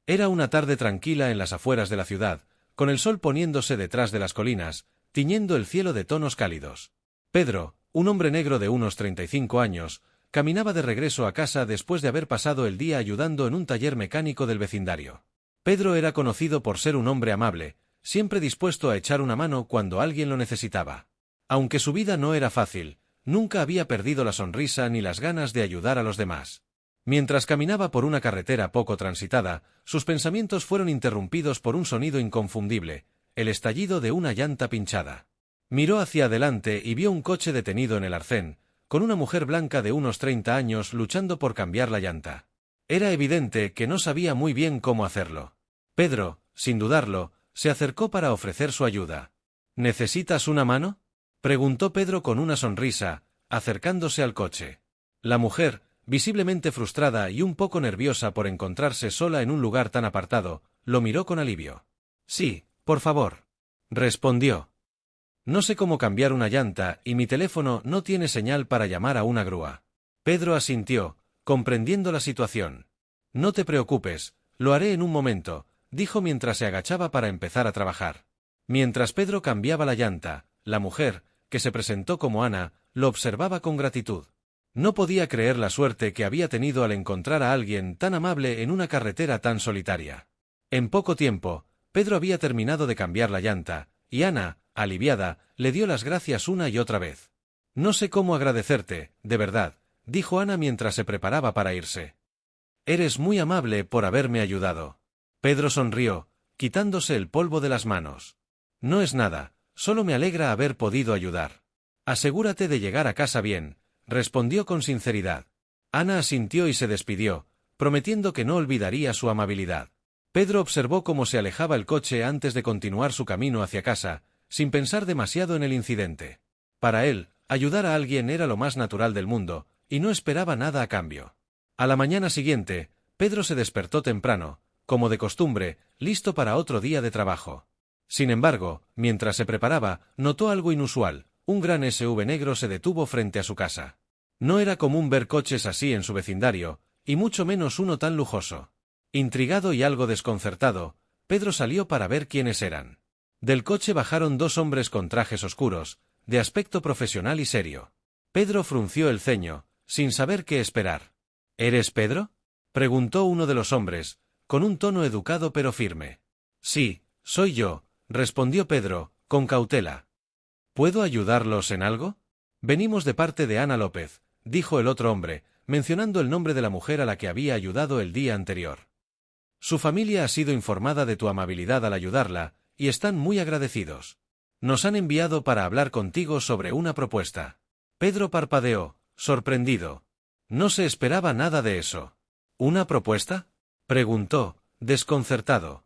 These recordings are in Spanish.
Era una tarde tranquila en las afueras de la ciudad, con el sol poniéndose detrás de las colinas, tiñendo el cielo de tonos cálidos. Pedro, un hombre negro de unos 35 años, caminaba de regreso a casa después de haber pasado el día ayudando en un taller mecánico del vecindario. Pedro era conocido por ser un hombre amable, siempre dispuesto a echar una mano cuando alguien lo necesitaba. Aunque su vida no era fácil, nunca había perdido la sonrisa ni las ganas de ayudar a los demás. Mientras caminaba por una carretera poco transitada, sus pensamientos fueron interrumpidos por un sonido inconfundible, el estallido de una llanta pinchada. Miró hacia adelante y vio un coche detenido en el arcén, con una mujer blanca de unos 30 años luchando por cambiar la llanta. Era evidente que no sabía muy bien cómo hacerlo. Pedro, sin dudarlo, se acercó para ofrecer su ayuda. ¿Necesitas una mano?, preguntó Pedro con una sonrisa, acercándose al coche. La mujer, visiblemente frustrada y un poco nerviosa por encontrarse sola en un lugar tan apartado, lo miró con alivio. Sí, por favor, respondió. No sé cómo cambiar una llanta y mi teléfono no tiene señal para llamar a una grúa. Pedro asintió, comprendiendo la situación. No te preocupes, lo haré en un momento, dijo mientras se agachaba para empezar a trabajar. Mientras Pedro cambiaba la llanta, la mujer, que se presentó como Ana, lo observaba con gratitud. No podía creer la suerte que había tenido al encontrar a alguien tan amable en una carretera tan solitaria. En poco tiempo, Pedro había terminado de cambiar la llanta, y Ana, aliviada, le dio las gracias una y otra vez. No sé cómo agradecerte, de verdad, dijo Ana mientras se preparaba para irse. Eres muy amable por haberme ayudado. Pedro sonrió, quitándose el polvo de las manos. No es nada, solo me alegra haber podido ayudar. Asegúrate de llegar a casa bien, respondió con sinceridad. Ana asintió y se despidió, prometiendo que no olvidaría su amabilidad. Pedro observó cómo se alejaba el coche antes de continuar su camino hacia casa, sin pensar demasiado en el incidente. Para él, ayudar a alguien era lo más natural del mundo, y no esperaba nada a cambio. A la mañana siguiente, Pedro se despertó temprano, como de costumbre, listo para otro día de trabajo. Sin embargo, mientras se preparaba, notó algo inusual. Un gran SUV negro se detuvo frente a su casa. No era común ver coches así en su vecindario, y mucho menos uno tan lujoso. Intrigado y algo desconcertado, Pedro salió para ver quiénes eran. Del coche bajaron dos hombres con trajes oscuros, de aspecto profesional y serio. Pedro frunció el ceño, sin saber qué esperar. ¿Eres Pedro?, preguntó uno de los hombres, con un tono educado pero firme. Sí, soy yo, respondió Pedro, con cautela. ¿Puedo ayudarlos en algo? Venimos de parte de Ana López, dijo el otro hombre, mencionando el nombre de la mujer a la que había ayudado el día anterior. Su familia ha sido informada de tu amabilidad al ayudarla, y están muy agradecidos. Nos han enviado para hablar contigo sobre una propuesta. Pedro parpadeó, sorprendido. No se esperaba nada de eso. ¿Una propuesta?, preguntó, desconcertado.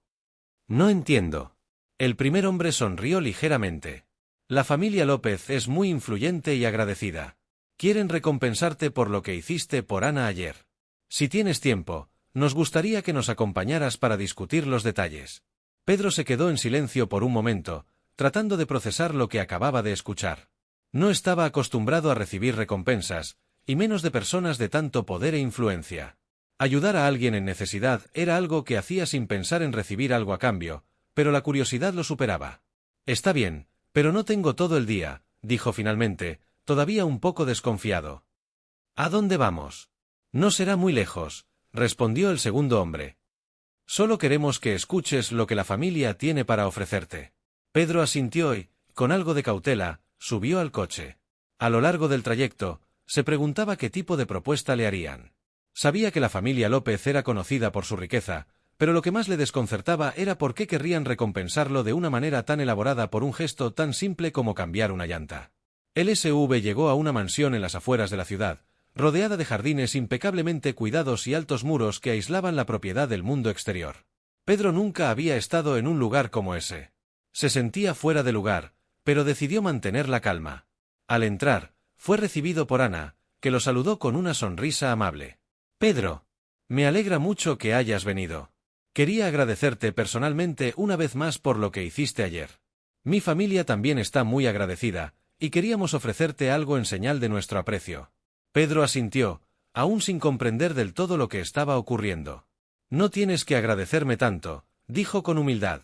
No entiendo. El primer hombre sonrió ligeramente. La familia López es muy influyente y agradecida. Quieren recompensarte por lo que hiciste por Ana ayer. Si tienes tiempo, nos gustaría que nos acompañaras para discutir los detalles. Pedro se quedó en silencio por un momento, tratando de procesar lo que acababa de escuchar. No estaba acostumbrado a recibir recompensas, y menos de personas de tanto poder e influencia. Ayudar a alguien en necesidad era algo que hacía sin pensar en recibir algo a cambio, pero la curiosidad lo superaba. Está bien, pero no tengo todo el día, dijo finalmente, todavía un poco desconfiado. ¿A dónde vamos? No será muy lejos, respondió el segundo hombre. Solo queremos que escuches lo que la familia tiene para ofrecerte. Pedro asintió y, con algo de cautela, subió al coche. A lo largo del trayecto, se preguntaba qué tipo de propuesta le harían. Sabía que la familia López era conocida por su riqueza, pero lo que más le desconcertaba era por qué querrían recompensarlo de una manera tan elaborada por un gesto tan simple como cambiar una llanta. El SUV llegó a una mansión en las afueras de la ciudad, rodeada de jardines impecablemente cuidados y altos muros que aislaban la propiedad del mundo exterior. Pedro nunca había estado en un lugar como ese. Se sentía fuera de lugar, pero decidió mantener la calma. Al entrar, fue recibido por Ana, que lo saludó con una sonrisa amable. Pedro, me alegra mucho que hayas venido. Quería agradecerte personalmente una vez más por lo que hiciste ayer. Mi familia también está muy agradecida, y queríamos ofrecerte algo en señal de nuestro aprecio. Pedro asintió, aún sin comprender del todo lo que estaba ocurriendo. No tienes que agradecerme tanto, dijo con humildad.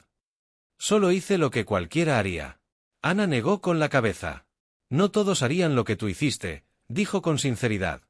Solo hice lo que cualquiera haría. Ana negó con la cabeza. No todos harían lo que tú hiciste, dijo con sinceridad.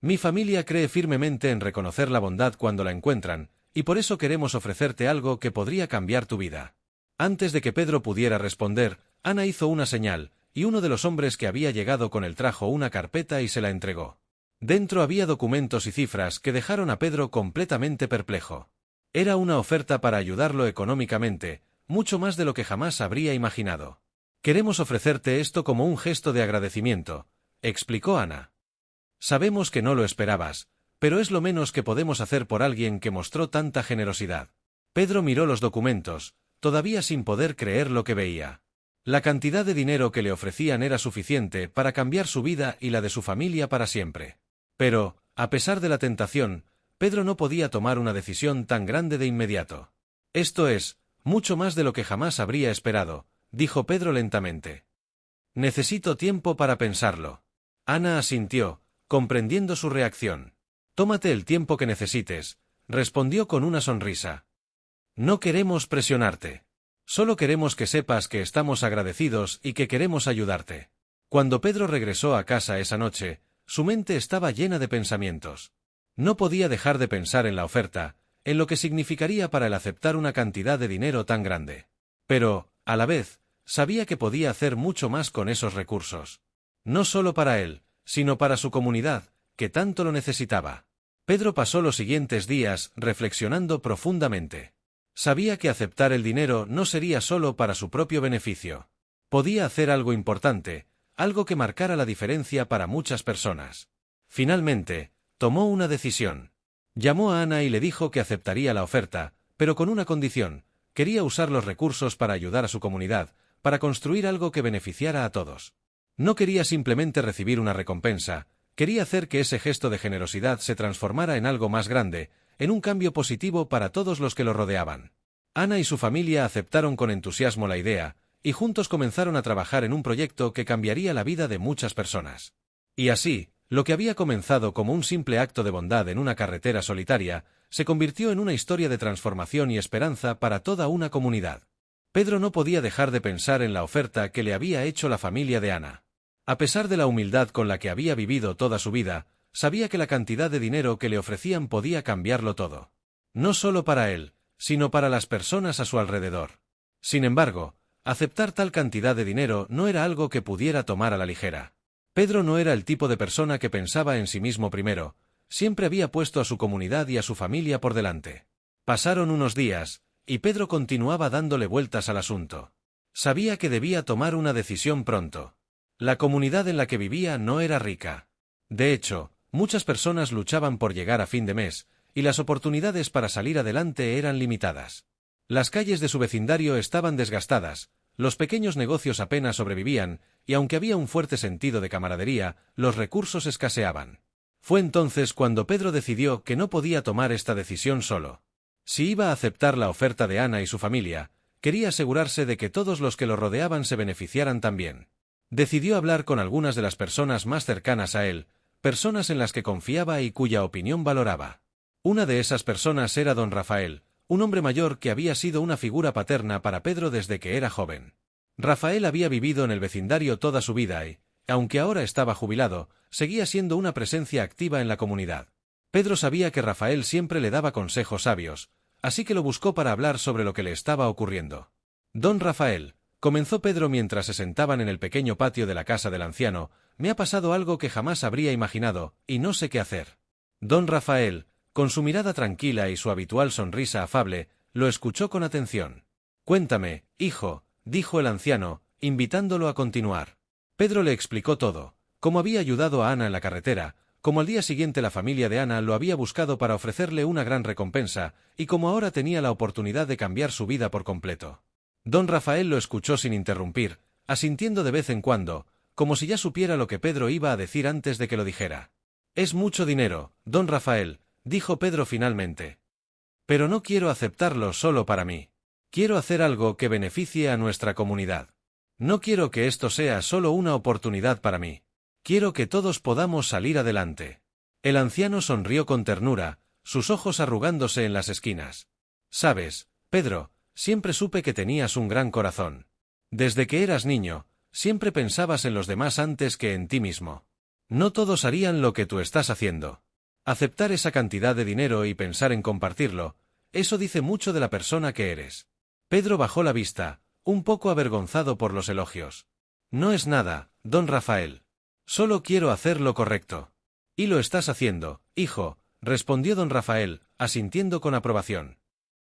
Mi familia cree firmemente en reconocer la bondad cuando la encuentran, y por eso queremos ofrecerte algo que podría cambiar tu vida. Antes de que Pedro pudiera responder, Ana hizo una señal, y uno de los hombres que había llegado con él trajo una carpeta y se la entregó. Dentro había documentos y cifras que dejaron a Pedro completamente perplejo. Era una oferta para ayudarlo económicamente, mucho más de lo que jamás habría imaginado. Queremos ofrecerte esto como un gesto de agradecimiento, explicó Ana. Sabemos que no lo esperabas, pero es lo menos que podemos hacer por alguien que mostró tanta generosidad. Pedro miró los documentos, todavía sin poder creer lo que veía. La cantidad de dinero que le ofrecían era suficiente para cambiar su vida y la de su familia para siempre. Pero, a pesar de la tentación, Pedro no podía tomar una decisión tan grande de inmediato. Esto es, mucho más de lo que jamás habría esperado, dijo Pedro lentamente. Necesito tiempo para pensarlo. Ana asintió, comprendiendo su reacción. Tómate el tiempo que necesites, respondió con una sonrisa. No queremos presionarte. Solo queremos que sepas que estamos agradecidos y que queremos ayudarte. Cuando Pedro regresó a casa esa noche, su mente estaba llena de pensamientos. No podía dejar de pensar en la oferta, en lo que significaría para él aceptar una cantidad de dinero tan grande. Pero, a la vez, sabía que podía hacer mucho más con esos recursos. No solo para él, sino para su comunidad, que tanto lo necesitaba. Pedro pasó los siguientes días reflexionando profundamente. Sabía que aceptar el dinero no sería solo para su propio beneficio. Podía hacer algo importante, algo que marcara la diferencia para muchas personas. Finalmente, tomó una decisión. Llamó a Ana y le dijo que aceptaría la oferta, pero con una condición: quería usar los recursos para ayudar a su comunidad, para construir algo que beneficiara a todos. No quería simplemente recibir una recompensa, quería hacer que ese gesto de generosidad se transformara en algo más grande, en un cambio positivo para todos los que lo rodeaban. Ana y su familia aceptaron con entusiasmo la idea, y juntos comenzaron a trabajar en un proyecto que cambiaría la vida de muchas personas. Y así, lo que había comenzado como un simple acto de bondad en una carretera solitaria, se convirtió en una historia de transformación y esperanza para toda una comunidad. Pedro no podía dejar de pensar en la oferta que le había hecho la familia de Ana. A pesar de la humildad con la que había vivido toda su vida, sabía que la cantidad de dinero que le ofrecían podía cambiarlo todo. No solo para él, sino para las personas a su alrededor. Sin embargo, aceptar tal cantidad de dinero no era algo que pudiera tomar a la ligera. Pedro no era el tipo de persona que pensaba en sí mismo primero, siempre había puesto a su comunidad y a su familia por delante. Pasaron unos días, y Pedro continuaba dándole vueltas al asunto. Sabía que debía tomar una decisión pronto. La comunidad en la que vivía no era rica. De hecho, muchas personas luchaban por llegar a fin de mes, y las oportunidades para salir adelante eran limitadas. Las calles de su vecindario estaban desgastadas, los pequeños negocios apenas sobrevivían, y aunque había un fuerte sentido de camaradería, los recursos escaseaban. Fue entonces cuando Pedro decidió que no podía tomar esta decisión solo. Si iba a aceptar la oferta de Ana y su familia, quería asegurarse de que todos los que lo rodeaban se beneficiaran también. Decidió hablar con algunas de las personas más cercanas a él, personas en las que confiaba y cuya opinión valoraba. Una de esas personas era don Rafael, un hombre mayor que había sido una figura paterna para Pedro desde que era joven. Rafael había vivido en el vecindario toda su vida y, aunque ahora estaba jubilado, seguía siendo una presencia activa en la comunidad. Pedro sabía que Rafael siempre le daba consejos sabios, así que lo buscó para hablar sobre lo que le estaba ocurriendo. Don Rafael, comenzó Pedro mientras se sentaban en el pequeño patio de la casa del anciano, me ha pasado algo que jamás habría imaginado, y no sé qué hacer. Don Rafael, con su mirada tranquila y su habitual sonrisa afable, lo escuchó con atención. Cuéntame, hijo, dijo el anciano, invitándolo a continuar. Pedro le explicó todo, cómo había ayudado a Ana en la carretera, cómo al día siguiente la familia de Ana lo había buscado para ofrecerle una gran recompensa, y cómo ahora tenía la oportunidad de cambiar su vida por completo. Don Rafael lo escuchó sin interrumpir, asintiendo de vez en cuando, como si ya supiera lo que Pedro iba a decir antes de que lo dijera. Es mucho dinero, don Rafael, dijo Pedro finalmente. Pero no quiero aceptarlo solo para mí. Quiero hacer algo que beneficie a nuestra comunidad. No quiero que esto sea solo una oportunidad para mí. Quiero que todos podamos salir adelante. El anciano sonrió con ternura, sus ojos arrugándose en las esquinas. Sabes, Pedro, siempre supe que tenías un gran corazón. Desde que eras niño, siempre pensabas en los demás antes que en ti mismo. No todos harían lo que tú estás haciendo. Aceptar esa cantidad de dinero y pensar en compartirlo, eso dice mucho de la persona que eres. Pedro bajó la vista, un poco avergonzado por los elogios. No es nada, don Rafael. Solo quiero hacer lo correcto. Y lo estás haciendo, hijo, respondió don Rafael, asintiendo con aprobación.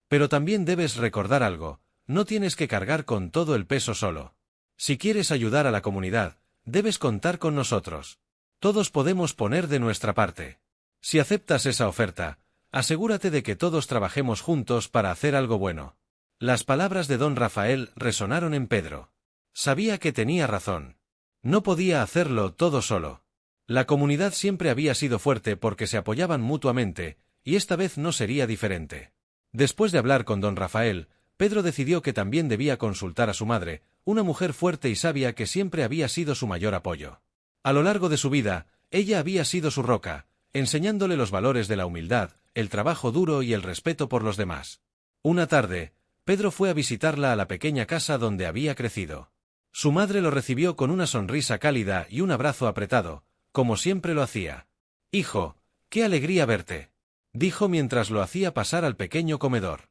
Pero también debes recordar algo, no tienes que cargar con todo el peso solo. Si quieres ayudar a la comunidad, debes contar con nosotros. Todos podemos poner de nuestra parte. Si aceptas esa oferta, asegúrate de que todos trabajemos juntos para hacer algo bueno. Las palabras de don Rafael resonaron en Pedro. Sabía que tenía razón. No podía hacerlo todo solo. La comunidad siempre había sido fuerte porque se apoyaban mutuamente, y esta vez no sería diferente. Después de hablar con don Rafael, Pedro decidió que también debía consultar a su madre, una mujer fuerte y sabia que siempre había sido su mayor apoyo. A lo largo de su vida, ella había sido su roca, enseñándole los valores de la humildad, el trabajo duro y el respeto por los demás. Una tarde, Pedro fue a visitarla a la pequeña casa donde había crecido. Su madre lo recibió con una sonrisa cálida y un abrazo apretado, como siempre lo hacía. «Hijo, qué alegría verte», dijo mientras lo hacía pasar al pequeño comedor.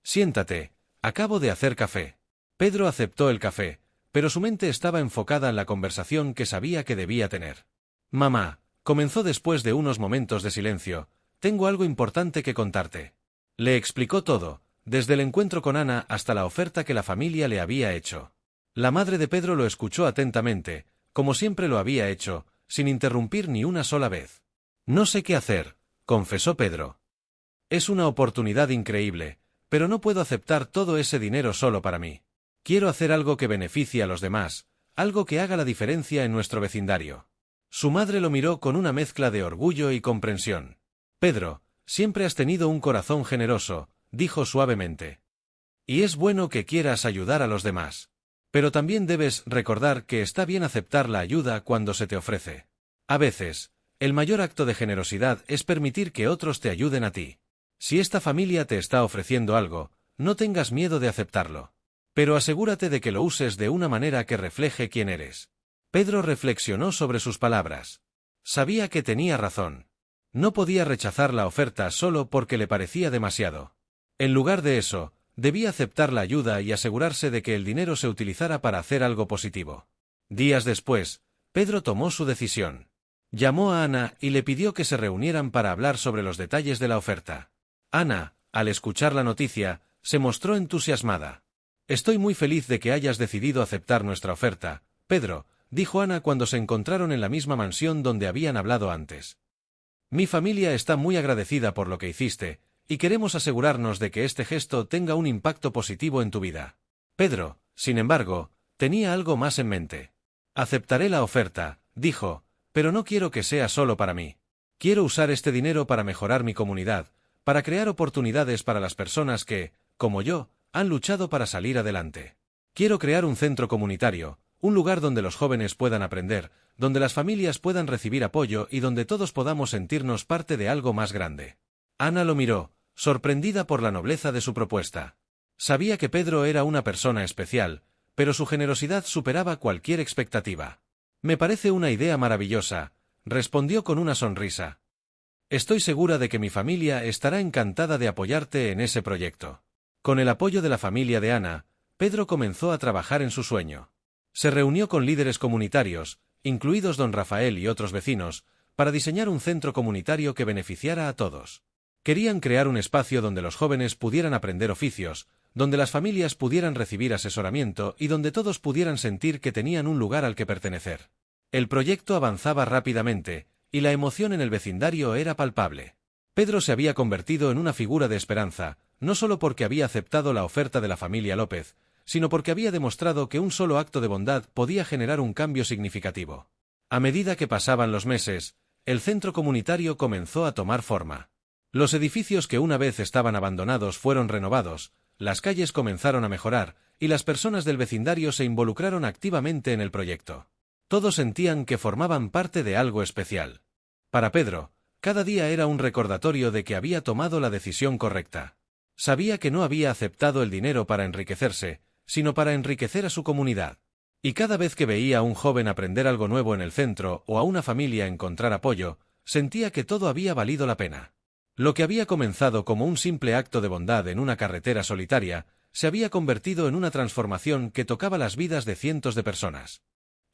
«Siéntate, acabo de hacer café». Pedro aceptó el café, pero su mente estaba enfocada en la conversación que sabía que debía tener. «Mamá», comenzó después de unos momentos de silencio, «tengo algo importante que contarte». Le explicó todo, desde el encuentro con Ana hasta la oferta que la familia le había hecho. La madre de Pedro lo escuchó atentamente, como siempre lo había hecho, sin interrumpir ni una sola vez. «No sé qué hacer», confesó Pedro. «Es una oportunidad increíble, pero no puedo aceptar todo ese dinero solo para mí. Quiero hacer algo que beneficie a los demás, algo que haga la diferencia en nuestro vecindario». Su madre lo miró con una mezcla de orgullo y comprensión. «Pedro, siempre has tenido un corazón generoso», dijo suavemente. «Y es bueno que quieras ayudar a los demás. Pero también debes recordar que está bien aceptar la ayuda cuando se te ofrece. A veces, el mayor acto de generosidad es permitir que otros te ayuden a ti. Si esta familia te está ofreciendo algo, no tengas miedo de aceptarlo. Pero asegúrate de que lo uses de una manera que refleje quién eres». Pedro reflexionó sobre sus palabras. Sabía que tenía razón. No podía rechazar la oferta solo porque le parecía demasiado. En lugar de eso, debía aceptar la ayuda y asegurarse de que el dinero se utilizara para hacer algo positivo. Días después, Pedro tomó su decisión. Llamó a Ana y le pidió que se reunieran para hablar sobre los detalles de la oferta. Ana, al escuchar la noticia, se mostró entusiasmada. «Estoy muy feliz de que hayas decidido aceptar nuestra oferta, Pedro», dijo Ana cuando se encontraron en la misma mansión donde habían hablado antes. «Mi familia está muy agradecida por lo que hiciste, y queremos asegurarnos de que este gesto tenga un impacto positivo en tu vida». Pedro, sin embargo, tenía algo más en mente. «Aceptaré la oferta», dijo, «pero no quiero que sea solo para mí. Quiero usar este dinero para mejorar mi comunidad, para crear oportunidades para las personas que, como yo, han luchado para salir adelante. Quiero crear un centro comunitario, un lugar donde los jóvenes puedan aprender, donde las familias puedan recibir apoyo y donde todos podamos sentirnos parte de algo más grande». Ana lo miró, sorprendida por la nobleza de su propuesta. Sabía que Pedro era una persona especial, pero su generosidad superaba cualquier expectativa. «Me parece una idea maravillosa», respondió con una sonrisa. «Estoy segura de que mi familia estará encantada de apoyarte en ese proyecto». Con el apoyo de la familia de Ana, Pedro comenzó a trabajar en su sueño. Se reunió con líderes comunitarios, incluidos don Rafael y otros vecinos, para diseñar un centro comunitario que beneficiara a todos. Querían crear un espacio donde los jóvenes pudieran aprender oficios, donde las familias pudieran recibir asesoramiento y donde todos pudieran sentir que tenían un lugar al que pertenecer. El proyecto avanzaba rápidamente, y la emoción en el vecindario era palpable. Pedro se había convertido en una figura de esperanza, no solo porque había aceptado la oferta de la familia López, sino porque había demostrado que un solo acto de bondad podía generar un cambio significativo. A medida que pasaban los meses, el centro comunitario comenzó a tomar forma. Los edificios que una vez estaban abandonados fueron renovados, las calles comenzaron a mejorar, y las personas del vecindario se involucraron activamente en el proyecto. Todos sentían que formaban parte de algo especial. Para Pedro, Cada día era un recordatorio de que había tomado la decisión correcta. Sabía que no había aceptado el dinero para enriquecerse, sino para enriquecer a su comunidad. Y cada vez que veía a un joven aprender algo nuevo en el centro o a una familia encontrar apoyo, sentía que todo había valido la pena. Lo que había comenzado como un simple acto de bondad en una carretera solitaria, se había convertido en una transformación que tocaba las vidas de cientos de personas.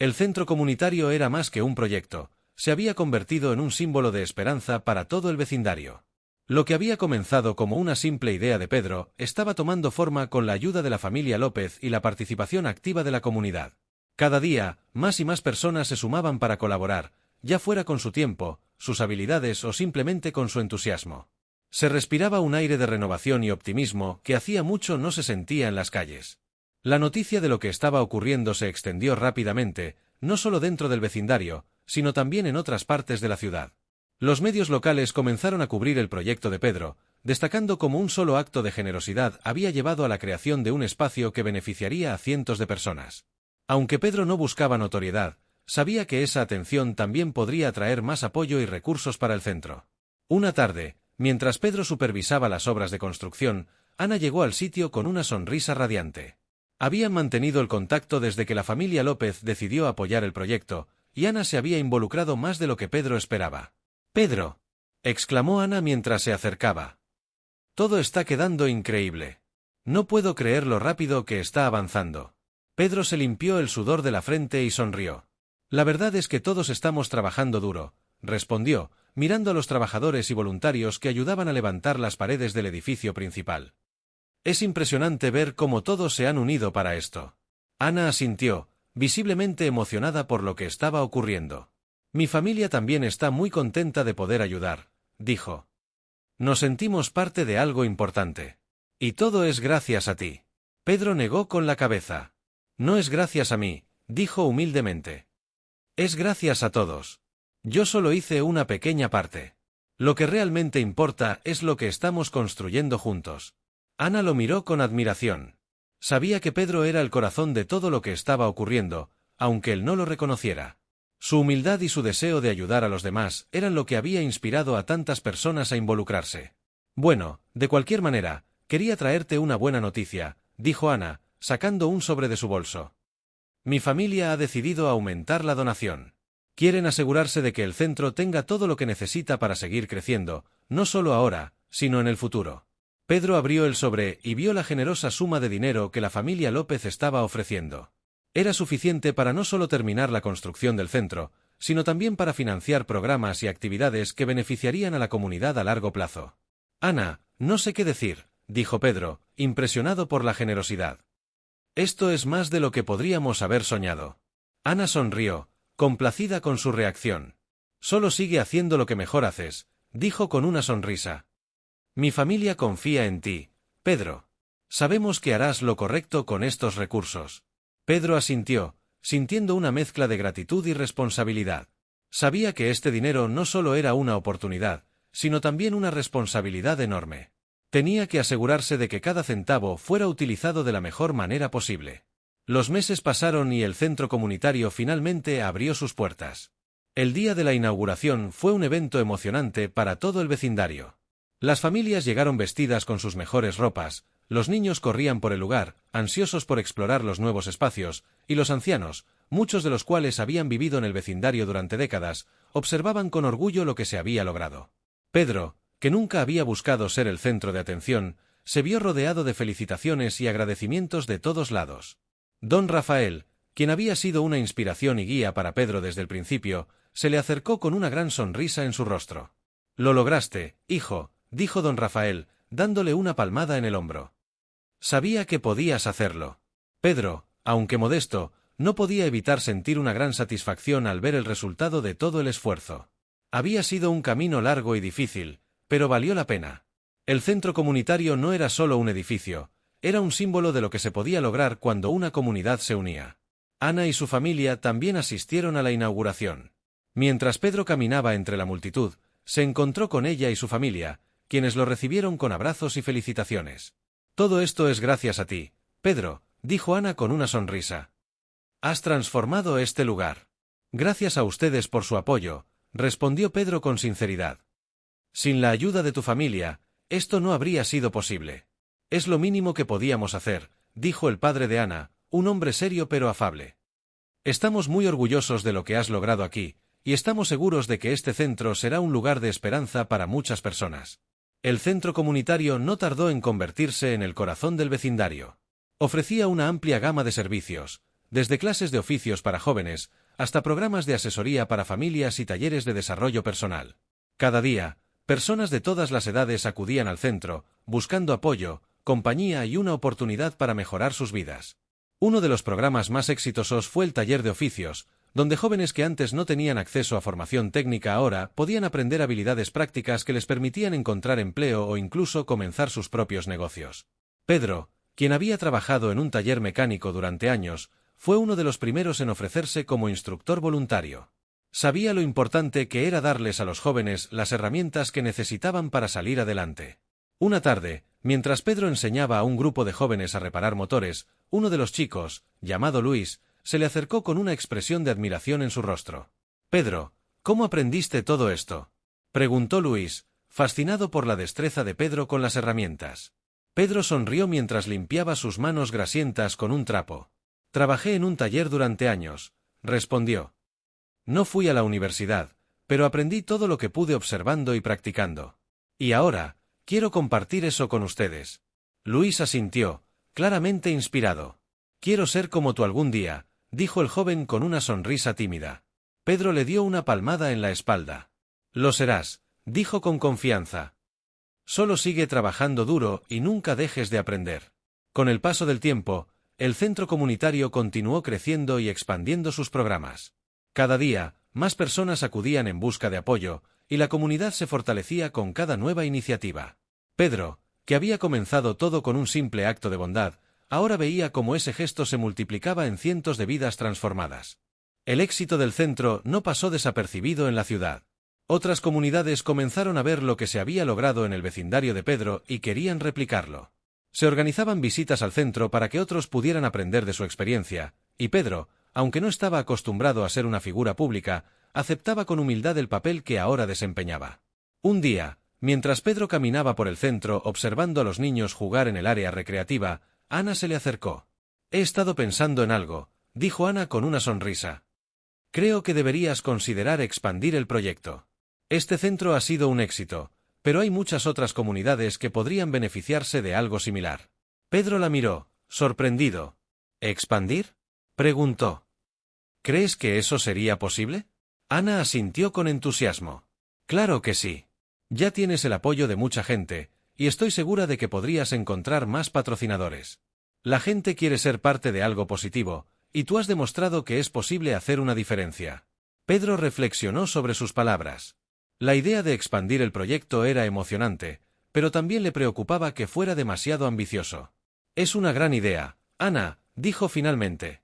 El centro comunitario era más que un proyecto, se había convertido en un símbolo de esperanza para todo el vecindario. Lo que había comenzado como una simple idea de Pedro, estaba tomando forma con la ayuda de la familia López y la participación activa de la comunidad. Cada día, más y más personas se sumaban para colaborar, ya fuera con su tiempo, sus habilidades o simplemente con su entusiasmo. Se respiraba un aire de renovación y optimismo que hacía mucho no se sentía en las calles. La noticia de lo que estaba ocurriendo se extendió rápidamente, no solo dentro del vecindario, sino también en otras partes de la ciudad. Los medios locales comenzaron a cubrir el proyecto de Pedro, destacando cómo un solo acto de generosidad había llevado a la creación de un espacio que beneficiaría a cientos de personas. Aunque Pedro no buscaba notoriedad, sabía que esa atención también podría atraer más apoyo y recursos para el centro. Una tarde, mientras Pedro supervisaba las obras de construcción, Ana llegó al sitio con una sonrisa radiante. Habían mantenido el contacto desde que la familia López decidió apoyar el proyecto, y Ana se había involucrado más de lo que Pedro esperaba. «¡Pedro!», exclamó Ana mientras se acercaba. «Todo está quedando increíble. No puedo creer lo rápido que está avanzando». Pedro se limpió el sudor de la frente y sonrió. «La verdad es que todos estamos trabajando duro», respondió, mirando a los trabajadores y voluntarios que ayudaban a levantar las paredes del edificio principal. «Es impresionante ver cómo todos se han unido para esto». Ana asintió, visiblemente emocionada por lo que estaba ocurriendo. «Mi familia también está muy contenta de poder ayudar», dijo. «Nos sentimos parte de algo importante. Y todo es gracias a ti». Pedro negó con la cabeza. «No es gracias a mí», dijo humildemente. «Es gracias a todos. Yo solo hice una pequeña parte. Lo que realmente importa es lo que estamos construyendo juntos». Ana lo miró con admiración. Sabía que Pedro era el corazón de todo lo que estaba ocurriendo, aunque él no lo reconociera. Su humildad y su deseo de ayudar a los demás eran lo que había inspirado a tantas personas a involucrarse. «Bueno, de cualquier manera, quería traerte una buena noticia», dijo Ana, sacando un sobre de su bolso. «Mi familia ha decidido aumentar la donación. Quieren asegurarse de que el centro tenga todo lo que necesita para seguir creciendo, no solo ahora, sino en el futuro». Pedro abrió el sobre y vio la generosa suma de dinero que la familia López estaba ofreciendo. Era suficiente para no solo terminar la construcción del centro, sino también para financiar programas y actividades que beneficiarían a la comunidad a largo plazo. «Ana, no sé qué decir», dijo Pedro, impresionado por la generosidad. «Esto es más de lo que podríamos haber soñado». Ana sonrió, complacida con su reacción. «Solo sigue haciendo lo que mejor haces», dijo con una sonrisa. «Mi familia confía en ti, Pedro. Sabemos que harás lo correcto con estos recursos». Pedro asintió, sintiendo una mezcla de gratitud y responsabilidad. Sabía que este dinero no solo era una oportunidad, sino también una responsabilidad enorme. Tenía que asegurarse de que cada centavo fuera utilizado de la mejor manera posible. Los meses pasaron y el centro comunitario finalmente abrió sus puertas. El día de la inauguración fue un evento emocionante para todo el vecindario. Las familias llegaron vestidas con sus mejores ropas, los niños corrían por el lugar, ansiosos por explorar los nuevos espacios, y los ancianos, muchos de los cuales habían vivido en el vecindario durante décadas, observaban con orgullo lo que se había logrado. Pedro, que nunca había buscado ser el centro de atención, se vio rodeado de felicitaciones y agradecimientos de todos lados. Don Rafael, quien había sido una inspiración y guía para Pedro desde el principio, se le acercó con una gran sonrisa en su rostro. «Lo lograste, hijo», dijo don Rafael, dándole una palmada en el hombro. «Sabía que podías hacerlo». Pedro, aunque modesto, no podía evitar sentir una gran satisfacción al ver el resultado de todo el esfuerzo. Había sido un camino largo y difícil, pero valió la pena. El centro comunitario no era solo un edificio, era un símbolo de lo que se podía lograr cuando una comunidad se unía. Ana y su familia también asistieron a la inauguración. Mientras Pedro caminaba entre la multitud, se encontró con ella y su familia, quienes lo recibieron con abrazos y felicitaciones. «Todo esto es gracias a ti, Pedro», dijo Ana con una sonrisa. «Has transformado este lugar». «Gracias a ustedes por su apoyo», respondió Pedro con sinceridad. Sin la ayuda de tu familia, esto no habría sido posible. Es lo mínimo que podíamos hacer, dijo el padre de Ana, un hombre serio pero afable. Estamos muy orgullosos de lo que has logrado aquí, y estamos seguros de que este centro será un lugar de esperanza para muchas personas. El centro comunitario no tardó en convertirse en el corazón del vecindario. Ofrecía una amplia gama de servicios, desde clases de oficios para jóvenes, hasta programas de asesoría para familias y talleres de desarrollo personal. Cada día, personas de todas las edades acudían al centro, buscando apoyo, compañía y una oportunidad para mejorar sus vidas. Uno de los programas más exitosos fue el taller de oficios, donde jóvenes que antes no tenían acceso a formación técnica ahora podían aprender habilidades prácticas que les permitían encontrar empleo o incluso comenzar sus propios negocios. Pedro, quien había trabajado en un taller mecánico durante años, fue uno de los primeros en ofrecerse como instructor voluntario. Sabía lo importante que era darles a los jóvenes las herramientas que necesitaban para salir adelante. Una tarde, mientras Pedro enseñaba a un grupo de jóvenes a reparar motores, uno de los chicos, llamado Luis, se le acercó con una expresión de admiración en su rostro. «Pedro, ¿cómo aprendiste todo esto?», preguntó Luis, fascinado por la destreza de Pedro con las herramientas. Pedro sonrió mientras limpiaba sus manos grasientas con un trapo. «Trabajé en un taller durante años», respondió. «No fui a la universidad, pero aprendí todo lo que pude observando y practicando. Y ahora, quiero compartir eso con ustedes». Luis asintió, claramente inspirado. «Quiero ser como tú algún día», dijo el joven con una sonrisa tímida. Pedro le dio una palmada en la espalda. «Lo serás», dijo con confianza. «Solo sigue trabajando duro y nunca dejes de aprender». Con el paso del tiempo, el centro comunitario continuó creciendo y expandiendo sus programas. Cada día, más personas acudían en busca de apoyo, y la comunidad se fortalecía con cada nueva iniciativa. Pedro, que había comenzado todo con un simple acto de bondad, ahora veía cómo ese gesto se multiplicaba en cientos de vidas transformadas. El éxito del centro no pasó desapercibido en la ciudad. Otras comunidades comenzaron a ver lo que se había logrado en el vecindario de Pedro y querían replicarlo. Se organizaban visitas al centro para que otros pudieran aprender de su experiencia, y Pedro, aunque no estaba acostumbrado a ser una figura pública, aceptaba con humildad el papel que ahora desempeñaba. Un día, mientras Pedro caminaba por el centro observando a los niños jugar en el área recreativa, Ana se le acercó. «He estado pensando en algo», dijo Ana con una sonrisa. «Creo que deberías considerar expandir el proyecto. Este centro ha sido un éxito, pero hay muchas otras comunidades que podrían beneficiarse de algo similar». Pedro la miró, sorprendido. «¿Expandir?», preguntó. «¿Crees que eso sería posible?». Ana asintió con entusiasmo. «Claro que sí. Ya tienes el apoyo de mucha gente, y estoy segura de que podrías encontrar más patrocinadores. La gente quiere ser parte de algo positivo, y tú has demostrado que es posible hacer una diferencia». Pedro reflexionó sobre sus palabras. La idea de expandir el proyecto era emocionante, pero también le preocupaba que fuera demasiado ambicioso. «Es una gran idea, Ana», dijo finalmente.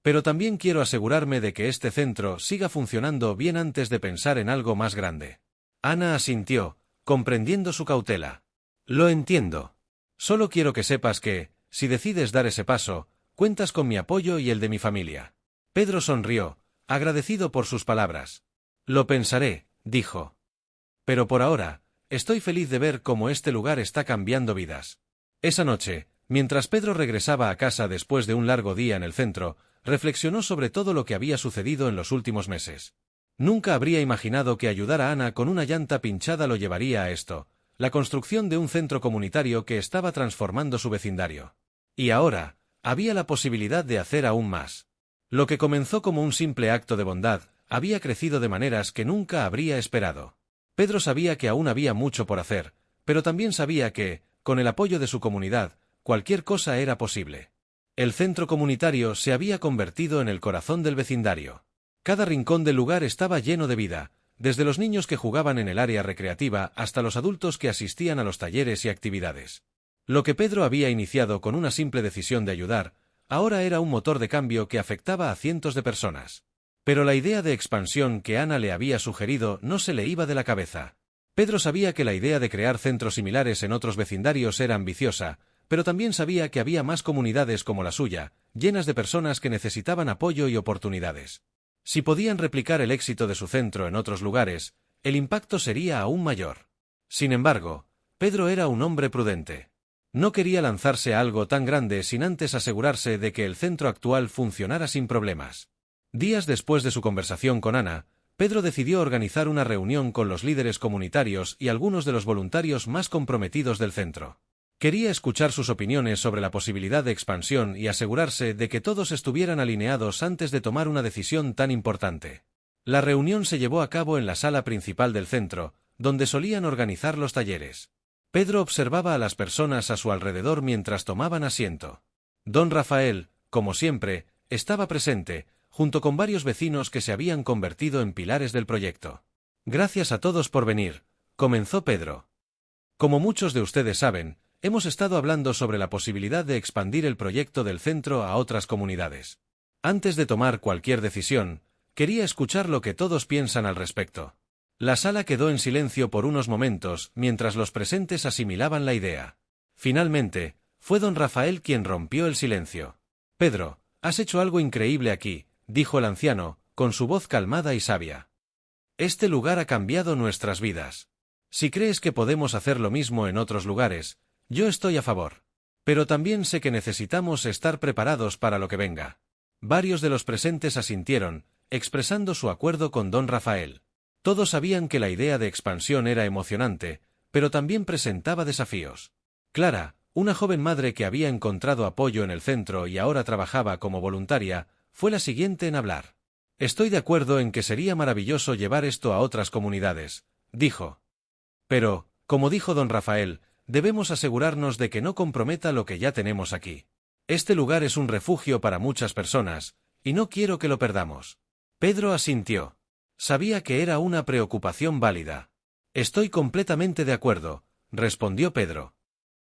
«Pero también quiero asegurarme de que este centro siga funcionando bien antes de pensar en algo más grande». Ana asintió, comprendiendo su cautela. «Lo entiendo. Solo quiero que sepas que, si decides dar ese paso, cuentas con mi apoyo y el de mi familia». Pedro sonrió, agradecido por sus palabras. «Lo pensaré», dijo. «Pero por ahora, estoy feliz de ver cómo este lugar está cambiando vidas». Esa noche, mientras Pedro regresaba a casa después de un largo día en el centro, reflexionó sobre todo lo que había sucedido en los últimos meses. Nunca habría imaginado que ayudar a Ana con una llanta pinchada lo llevaría a esto, la construcción de un centro comunitario que estaba transformando su vecindario. Y ahora, había la posibilidad de hacer aún más. Lo que comenzó como un simple acto de bondad, había crecido de maneras que nunca habría esperado. Pedro sabía que aún había mucho por hacer, pero también sabía que, con el apoyo de su comunidad, cualquier cosa era posible. El centro comunitario se había convertido en el corazón del vecindario. Cada rincón del lugar estaba lleno de vida, desde los niños que jugaban en el área recreativa hasta los adultos que asistían a los talleres y actividades. Lo que Pedro había iniciado con una simple decisión de ayudar, ahora era un motor de cambio que afectaba a cientos de personas. Pero la idea de expansión que Ana le había sugerido no se le iba de la cabeza. Pedro sabía que la idea de crear centros similares en otros vecindarios era ambiciosa, pero también sabía que había más comunidades como la suya, llenas de personas que necesitaban apoyo y oportunidades. Si podían replicar el éxito de su centro en otros lugares, el impacto sería aún mayor. Sin embargo, Pedro era un hombre prudente. No quería lanzarse a algo tan grande sin antes asegurarse de que el centro actual funcionara sin problemas. Días después de su conversación con Ana, Pedro decidió organizar una reunión con los líderes comunitarios y algunos de los voluntarios más comprometidos del centro. Quería escuchar sus opiniones sobre la posibilidad de expansión y asegurarse de que todos estuvieran alineados antes de tomar una decisión tan importante. La reunión se llevó a cabo en la sala principal del centro, donde solían organizar los talleres. Pedro observaba a las personas a su alrededor mientras tomaban asiento. Don Rafael, como siempre, estaba presente, junto con varios vecinos que se habían convertido en pilares del proyecto. Gracias a todos por venir, comenzó Pedro. Como muchos de ustedes saben, hemos estado hablando sobre la posibilidad de expandir el proyecto del centro a otras comunidades. Antes de tomar cualquier decisión, quería escuchar lo que todos piensan al respecto. La sala quedó en silencio por unos momentos mientras los presentes asimilaban la idea. Finalmente, fue don Rafael quien rompió el silencio. Pedro, has hecho algo increíble aquí, dijo el anciano, con su voz calmada y sabia. Este lugar ha cambiado nuestras vidas. Si crees que podemos hacer lo mismo en otros lugares, yo estoy a favor. Pero también sé que necesitamos estar preparados para lo que venga. Varios de los presentes asintieron, expresando su acuerdo con don Rafael. Todos sabían que la idea de expansión era emocionante, pero también presentaba desafíos. Clara, una joven madre que había encontrado apoyo en el centro y ahora trabajaba como voluntaria, fue la siguiente en hablar. Estoy de acuerdo en que sería maravilloso llevar esto a otras comunidades, dijo. Pero, como dijo don Rafael, debemos asegurarnos de que no comprometa lo que ya tenemos aquí. Este lugar es un refugio para muchas personas, y no quiero que lo perdamos. Pedro asintió. Sabía que era una preocupación válida. Estoy completamente de acuerdo, respondió Pedro.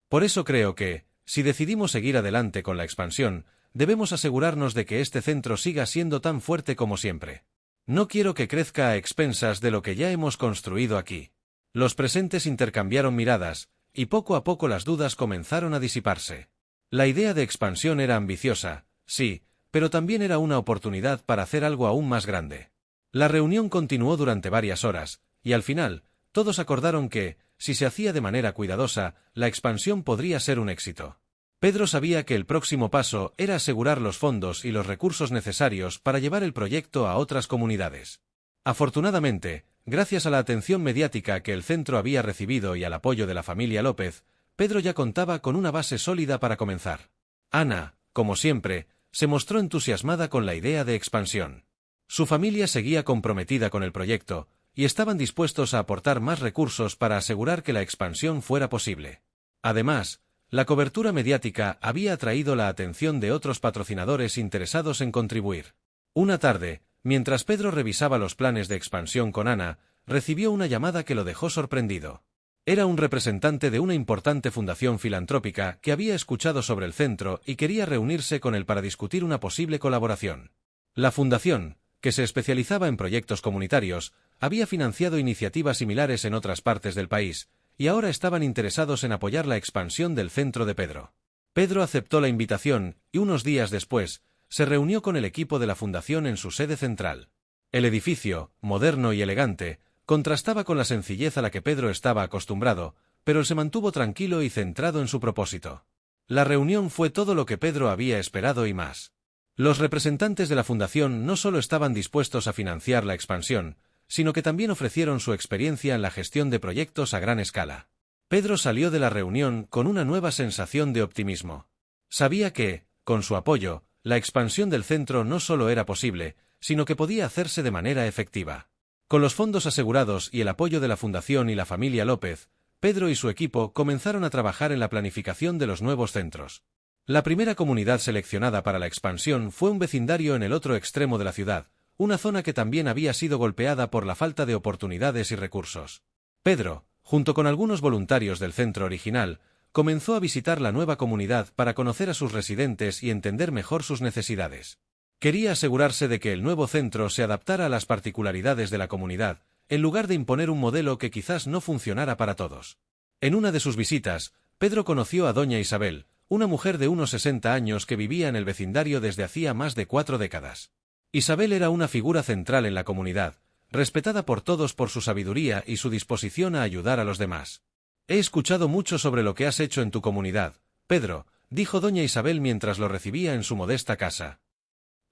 Por eso creo que, si decidimos seguir adelante con la expansión, debemos asegurarnos de que este centro siga siendo tan fuerte como siempre. No quiero que crezca a expensas de lo que ya hemos construido aquí. Los presentes intercambiaron miradas, y poco a poco las dudas comenzaron a disiparse. La idea de expansión era ambiciosa, sí, pero también era una oportunidad para hacer algo aún más grande. La reunión continuó durante varias horas, y al final, todos acordaron que, si se hacía de manera cuidadosa, la expansión podría ser un éxito. Pedro sabía que el próximo paso era asegurar los fondos y los recursos necesarios para llevar el proyecto a otras comunidades. Afortunadamente, gracias a la atención mediática que el centro había recibido y al apoyo de la familia López, Pedro ya contaba con una base sólida para comenzar. Ana, como siempre, se mostró entusiasmada con la idea de expansión. Su familia seguía comprometida con el proyecto, y estaban dispuestos a aportar más recursos para asegurar que la expansión fuera posible. Además, la cobertura mediática había atraído la atención de otros patrocinadores interesados en contribuir. Una tarde, mientras Pedro revisaba los planes de expansión con Ana, recibió una llamada que lo dejó sorprendido. Era un representante de una importante fundación filantrópica que había escuchado sobre el centro y quería reunirse con él para discutir una posible colaboración. La fundación, que se especializaba en proyectos comunitarios, había financiado iniciativas similares en otras partes del país, y ahora estaban interesados en apoyar la expansión del centro de Pedro. Pedro aceptó la invitación, y unos días después, se reunió con el equipo de la fundación en su sede central. El edificio, moderno y elegante, contrastaba con la sencillez a la que Pedro estaba acostumbrado, pero se mantuvo tranquilo y centrado en su propósito. La reunión fue todo lo que Pedro había esperado y más. Los representantes de la fundación no solo estaban dispuestos a financiar la expansión, sino que también ofrecieron su experiencia en la gestión de proyectos a gran escala. Pedro salió de la reunión con una nueva sensación de optimismo. Sabía que, con su apoyo, la expansión del centro no solo era posible, sino que podía hacerse de manera efectiva. Con los fondos asegurados y el apoyo de la fundación y la familia López, Pedro y su equipo comenzaron a trabajar en la planificación de los nuevos centros. La primera comunidad seleccionada para la expansión fue un vecindario en el otro extremo de la ciudad, una zona que también había sido golpeada por la falta de oportunidades y recursos. Pedro, junto con algunos voluntarios del centro original, comenzó a visitar la nueva comunidad para conocer a sus residentes y entender mejor sus necesidades. Quería asegurarse de que el nuevo centro se adaptara a las particularidades de la comunidad, en lugar de imponer un modelo que quizás no funcionara para todos. En una de sus visitas, Pedro conoció a doña Isabel, una mujer de unos 60 años que vivía en el vecindario desde hacía más de 4 décadas. Isabel era una figura central en la comunidad, respetada por todos por su sabiduría y su disposición a ayudar a los demás. He escuchado mucho sobre lo que has hecho en tu comunidad, Pedro, dijo doña Isabel mientras lo recibía en su modesta casa.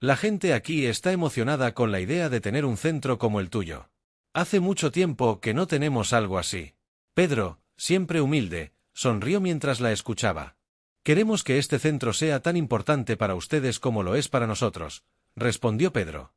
La gente aquí está emocionada con la idea de tener un centro como el tuyo. Hace mucho tiempo que no tenemos algo así. Pedro, siempre humilde, sonrió mientras la escuchaba. Queremos que este centro sea tan importante para ustedes como lo es para nosotros, respondió Pedro.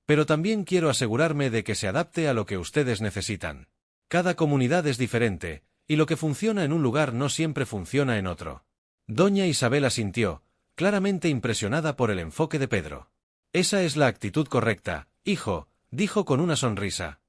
Pero también quiero asegurarme de que se adapte a lo que ustedes necesitan. Cada comunidad es diferente, y lo que funciona en un lugar no siempre funciona en otro. Doña Isabel asintió, claramente impresionada por el enfoque de Pedro. Esa es la actitud correcta, hijo, dijo con una sonrisa.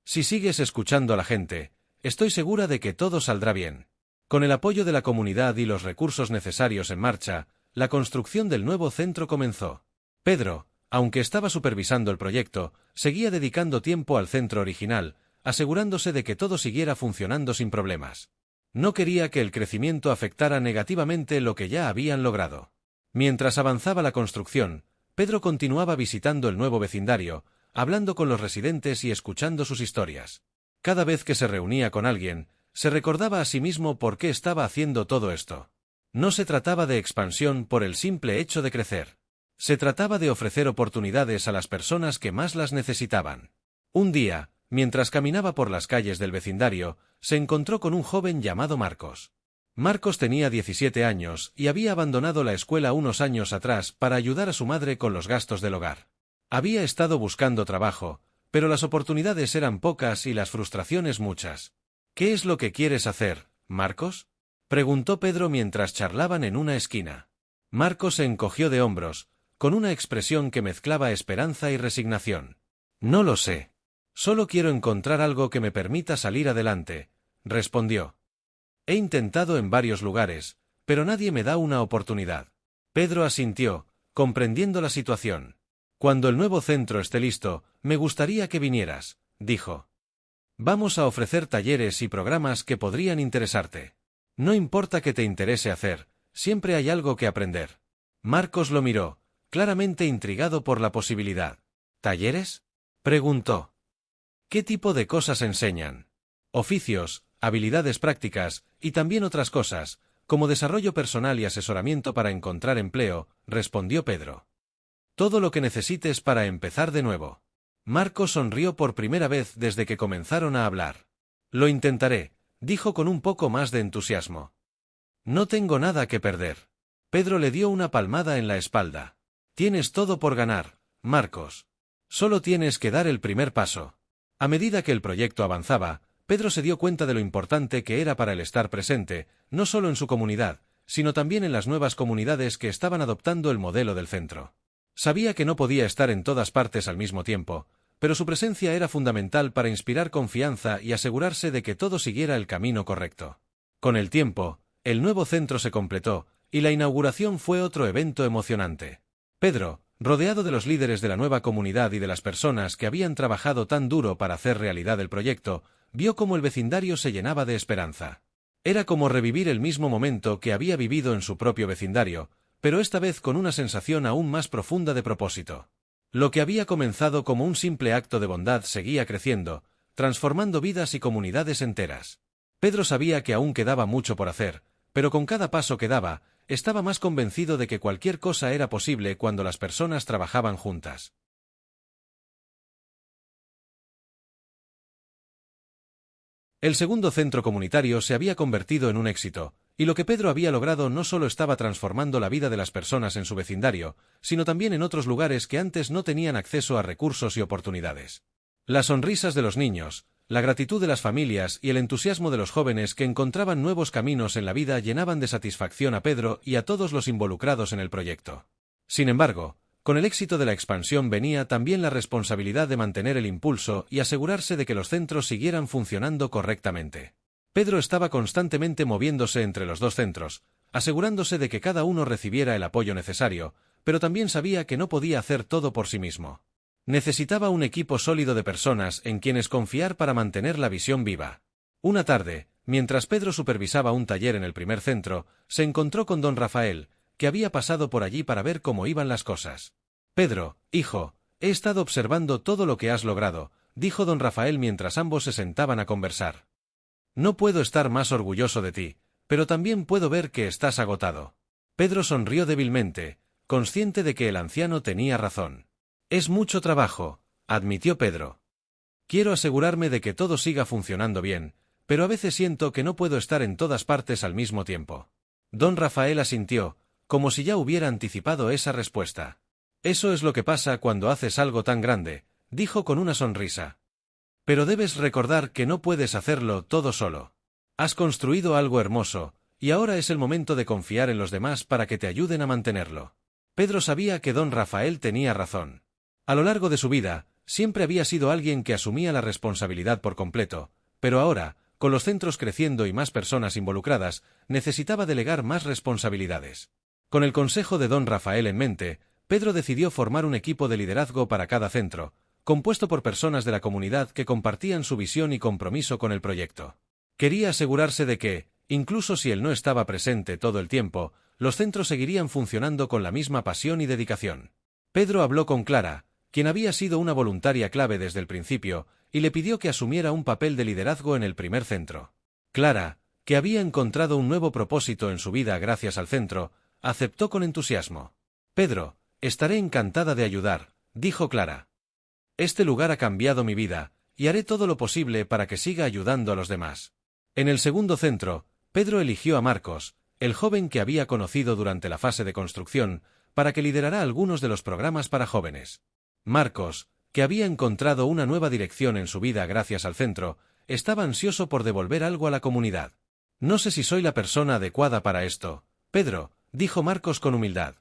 Si sigues escuchando a la gente, estoy segura de que todo saldrá bien. Con el apoyo de la comunidad y los recursos necesarios en marcha, la construcción del nuevo centro comenzó. Pedro, aunque estaba supervisando el proyecto, seguía dedicando tiempo al centro original, asegurándose de que todo siguiera funcionando sin problemas. No quería que el crecimiento afectara negativamente lo que ya habían logrado. Mientras avanzaba la construcción, Pedro continuaba visitando el nuevo vecindario, hablando con los residentes y escuchando sus historias. Cada vez que se reunía con alguien, se recordaba a sí mismo por qué estaba haciendo todo esto. No se trataba de expansión por el simple hecho de crecer. Se trataba de ofrecer oportunidades a las personas que más las necesitaban. Un día, mientras caminaba por las calles del vecindario, se encontró con un joven llamado Marcos. Marcos tenía 17 años y había abandonado la escuela unos años atrás para ayudar a su madre con los gastos del hogar. Había estado buscando trabajo, pero las oportunidades eran pocas y las frustraciones muchas. ¿Qué es lo que quieres hacer, Marcos?, preguntó Pedro mientras charlaban en una esquina. Marcos se encogió de hombros, con una expresión que mezclaba esperanza y resignación. No lo sé. Solo quiero encontrar algo que me permita salir adelante, respondió. He intentado en varios lugares, pero nadie me da una oportunidad. Pedro asintió, comprendiendo la situación. Cuando el nuevo centro esté listo, me gustaría que vinieras, dijo. Vamos a ofrecer talleres y programas que podrían interesarte. No importa qué te interese hacer, siempre hay algo que aprender. Marcos lo miró, claramente intrigado por la posibilidad. ¿Talleres?, preguntó. ¿Qué tipo de cosas enseñan? Oficios, habilidades prácticas, y también otras cosas, como desarrollo personal y asesoramiento para encontrar empleo, respondió Pedro. Todo lo que necesites para empezar de nuevo. Marcos sonrió por primera vez desde que comenzaron a hablar. Lo intentaré, dijo con un poco más de entusiasmo. No tengo nada que perder. Pedro le dio una palmada en la espalda. Tienes todo por ganar, Marcos. Solo tienes que dar el primer paso. A medida que el proyecto avanzaba, Pedro se dio cuenta de lo importante que era para él estar presente, no solo en su comunidad, sino también en las nuevas comunidades que estaban adoptando el modelo del centro. Sabía que no podía estar en todas partes al mismo tiempo, pero su presencia era fundamental para inspirar confianza y asegurarse de que todo siguiera el camino correcto. Con el tiempo, el nuevo centro se completó, y la inauguración fue otro evento emocionante. Pedro, rodeado de los líderes de la nueva comunidad y de las personas que habían trabajado tan duro para hacer realidad el proyecto, vio cómo el vecindario se llenaba de esperanza. Era como revivir el mismo momento que había vivido en su propio vecindario, pero esta vez con una sensación aún más profunda de propósito. Lo que había comenzado como un simple acto de bondad seguía creciendo, transformando vidas y comunidades enteras. Pedro sabía que aún quedaba mucho por hacer, pero con cada paso que daba, estaba más convencido de que cualquier cosa era posible cuando las personas trabajaban juntas. El segundo centro comunitario se había convertido en un éxito, y lo que Pedro había logrado no solo estaba transformando la vida de las personas en su vecindario, sino también en otros lugares que antes no tenían acceso a recursos y oportunidades. Las sonrisas de los niños, la gratitud de las familias y el entusiasmo de los jóvenes que encontraban nuevos caminos en la vida llenaban de satisfacción a Pedro y a todos los involucrados en el proyecto. Sin embargo, con el éxito de la expansión venía también la responsabilidad de mantener el impulso y asegurarse de que los centros siguieran funcionando correctamente. Pedro estaba constantemente moviéndose entre los dos centros, asegurándose de que cada uno recibiera el apoyo necesario, pero también sabía que no podía hacer todo por sí mismo. Necesitaba un equipo sólido de personas en quienes confiar para mantener la visión viva. Una tarde, mientras Pedro supervisaba un taller en el primer centro, se encontró con don Rafael, que había pasado por allí para ver cómo iban las cosas. Pedro, hijo, he estado observando todo lo que has logrado, dijo don Rafael mientras ambos se sentaban a conversar. No puedo estar más orgulloso de ti, pero también puedo ver que estás agotado. Pedro sonrió débilmente, consciente de que el anciano tenía razón. Es mucho trabajo, admitió Pedro. Quiero asegurarme de que todo siga funcionando bien, pero a veces siento que no puedo estar en todas partes al mismo tiempo. Don Rafael asintió, como si ya hubiera anticipado esa respuesta. Eso es lo que pasa cuando haces algo tan grande, dijo con una sonrisa. Pero debes recordar que no puedes hacerlo todo solo. Has construido algo hermoso, y ahora es el momento de confiar en los demás para que te ayuden a mantenerlo. Pedro sabía que don Rafael tenía razón. A lo largo de su vida, siempre había sido alguien que asumía la responsabilidad por completo, pero ahora, con los centros creciendo y más personas involucradas, necesitaba delegar más responsabilidades. Con el consejo de don Rafael en mente, Pedro decidió formar un equipo de liderazgo para cada centro, compuesto por personas de la comunidad que compartían su visión y compromiso con el proyecto. Quería asegurarse de que, incluso si él no estaba presente todo el tiempo, los centros seguirían funcionando con la misma pasión y dedicación. Pedro habló con Clara, quien había sido una voluntaria clave desde el principio, y le pidió que asumiera un papel de liderazgo en el primer centro. Clara, que había encontrado un nuevo propósito en su vida gracias al centro, aceptó con entusiasmo. Pedro, estaré encantada de ayudar, dijo Clara. Este lugar ha cambiado mi vida, y haré todo lo posible para que siga ayudando a los demás. En el segundo centro, Pedro eligió a Marcos, el joven que había conocido durante la fase de construcción, para que liderara algunos de los programas para jóvenes. Marcos, que había encontrado una nueva dirección en su vida gracias al centro, estaba ansioso por devolver algo a la comunidad. No sé si soy la persona adecuada para esto, Pedro, dijo Marcos con humildad.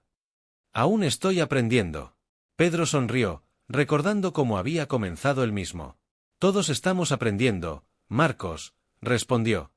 Aún estoy aprendiendo. Pedro sonrió, recordando cómo había comenzado él mismo. Todos estamos aprendiendo, Marcos, respondió.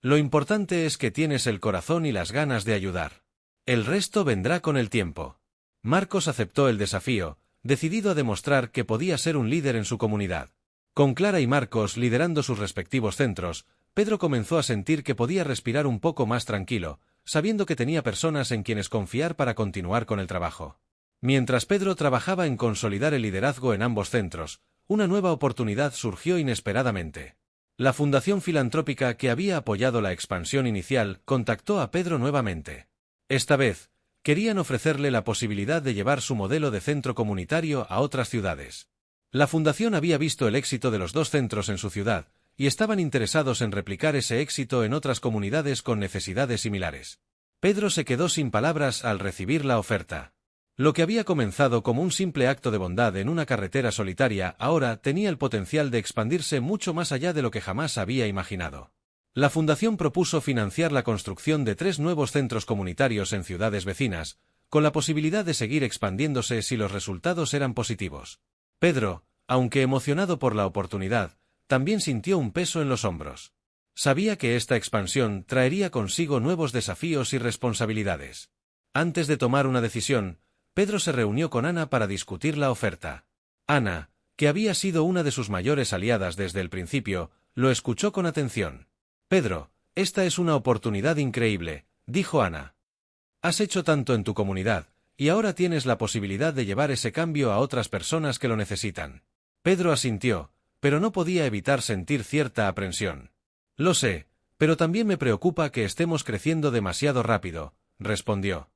Lo importante es que tienes el corazón y las ganas de ayudar. El resto vendrá con el tiempo. Marcos aceptó el desafío, decidido a demostrar que podía ser un líder en su comunidad. Con Clara y Marcos liderando sus respectivos centros, Pedro comenzó a sentir que podía respirar un poco más tranquilo, sabiendo que tenía personas en quienes confiar para continuar con el trabajo. Mientras Pedro trabajaba en consolidar el liderazgo en ambos centros, una nueva oportunidad surgió inesperadamente. La fundación filantrópica que había apoyado la expansión inicial contactó a Pedro nuevamente. Esta vez, querían ofrecerle la posibilidad de llevar su modelo de centro comunitario a otras ciudades. La fundación había visto el éxito de los dos centros en su ciudad, y estaban interesados en replicar ese éxito en otras comunidades con necesidades similares. Pedro se quedó sin palabras al recibir la oferta. Lo que había comenzado como un simple acto de bondad en una carretera solitaria ahora tenía el potencial de expandirse mucho más allá de lo que jamás había imaginado. La fundación propuso financiar la construcción de 3 nuevos centros comunitarios en ciudades vecinas, con la posibilidad de seguir expandiéndose si los resultados eran positivos. Pedro, aunque emocionado por la oportunidad, también sintió un peso en los hombros. Sabía que esta expansión traería consigo nuevos desafíos y responsabilidades. Antes de tomar una decisión, Pedro se reunió con Ana para discutir la oferta. Ana, que había sido una de sus mayores aliadas desde el principio, lo escuchó con atención. Pedro, esta es una oportunidad increíble, dijo Ana. Has hecho tanto en tu comunidad, y ahora tienes la posibilidad de llevar ese cambio a otras personas que lo necesitan. Pedro asintió, pero no podía evitar sentir cierta aprensión. Lo sé, pero también me preocupa que estemos creciendo demasiado rápido, respondió.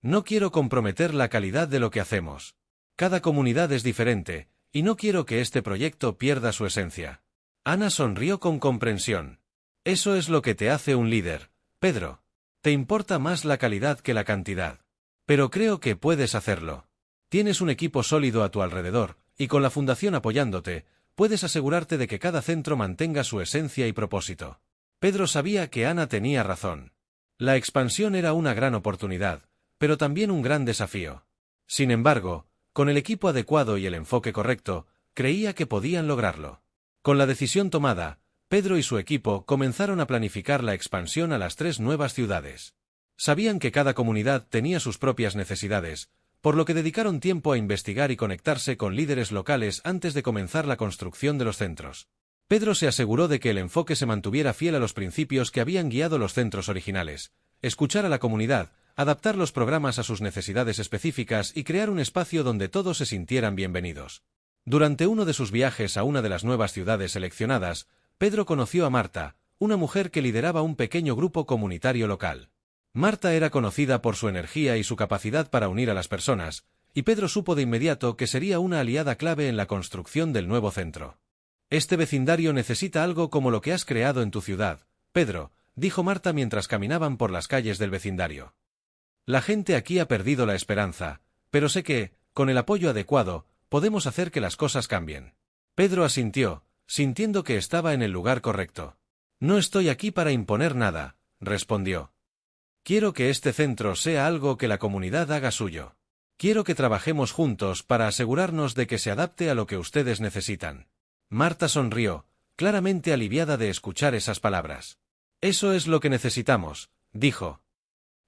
No quiero comprometer la calidad de lo que hacemos. Cada comunidad es diferente, y no quiero que este proyecto pierda su esencia. Ana sonrió con comprensión. Eso es lo que te hace un líder, Pedro. Te importa más la calidad que la cantidad. Pero creo que puedes hacerlo. Tienes un equipo sólido a tu alrededor, y con la fundación apoyándote, puedes asegurarte de que cada centro mantenga su esencia y propósito. Pedro sabía que Ana tenía razón. La expansión era una gran oportunidad, pero también un gran desafío. Sin embargo, con el equipo adecuado y el enfoque correcto, creía que podían lograrlo. Con la decisión tomada, Pedro y su equipo comenzaron a planificar la expansión a las 3 nuevas ciudades. Sabían que cada comunidad tenía sus propias necesidades, por lo que dedicaron tiempo a investigar y conectarse con líderes locales antes de comenzar la construcción de los centros. Pedro se aseguró de que el enfoque se mantuviera fiel a los principios que habían guiado los centros originales: escuchar a la comunidad, adaptar los programas a sus necesidades específicas y crear un espacio donde todos se sintieran bienvenidos. Durante uno de sus viajes a una de las nuevas ciudades seleccionadas, Pedro conoció a Marta, una mujer que lideraba un pequeño grupo comunitario local. Marta era conocida por su energía y su capacidad para unir a las personas, y Pedro supo de inmediato que sería una aliada clave en la construcción del nuevo centro. «Este vecindario necesita algo como lo que has creado en tu ciudad, Pedro», dijo Marta mientras caminaban por las calles del vecindario. «La gente aquí ha perdido la esperanza, pero sé que, con el apoyo adecuado, podemos hacer que las cosas cambien». Pedro asintió, sintiendo que estaba en el lugar correcto. «No estoy aquí para imponer nada», respondió. «Quiero que este centro sea algo que la comunidad haga suyo. Quiero que trabajemos juntos para asegurarnos de que se adapte a lo que ustedes necesitan». Marta sonrió, claramente aliviada de escuchar esas palabras. «Eso es lo que necesitamos», dijo.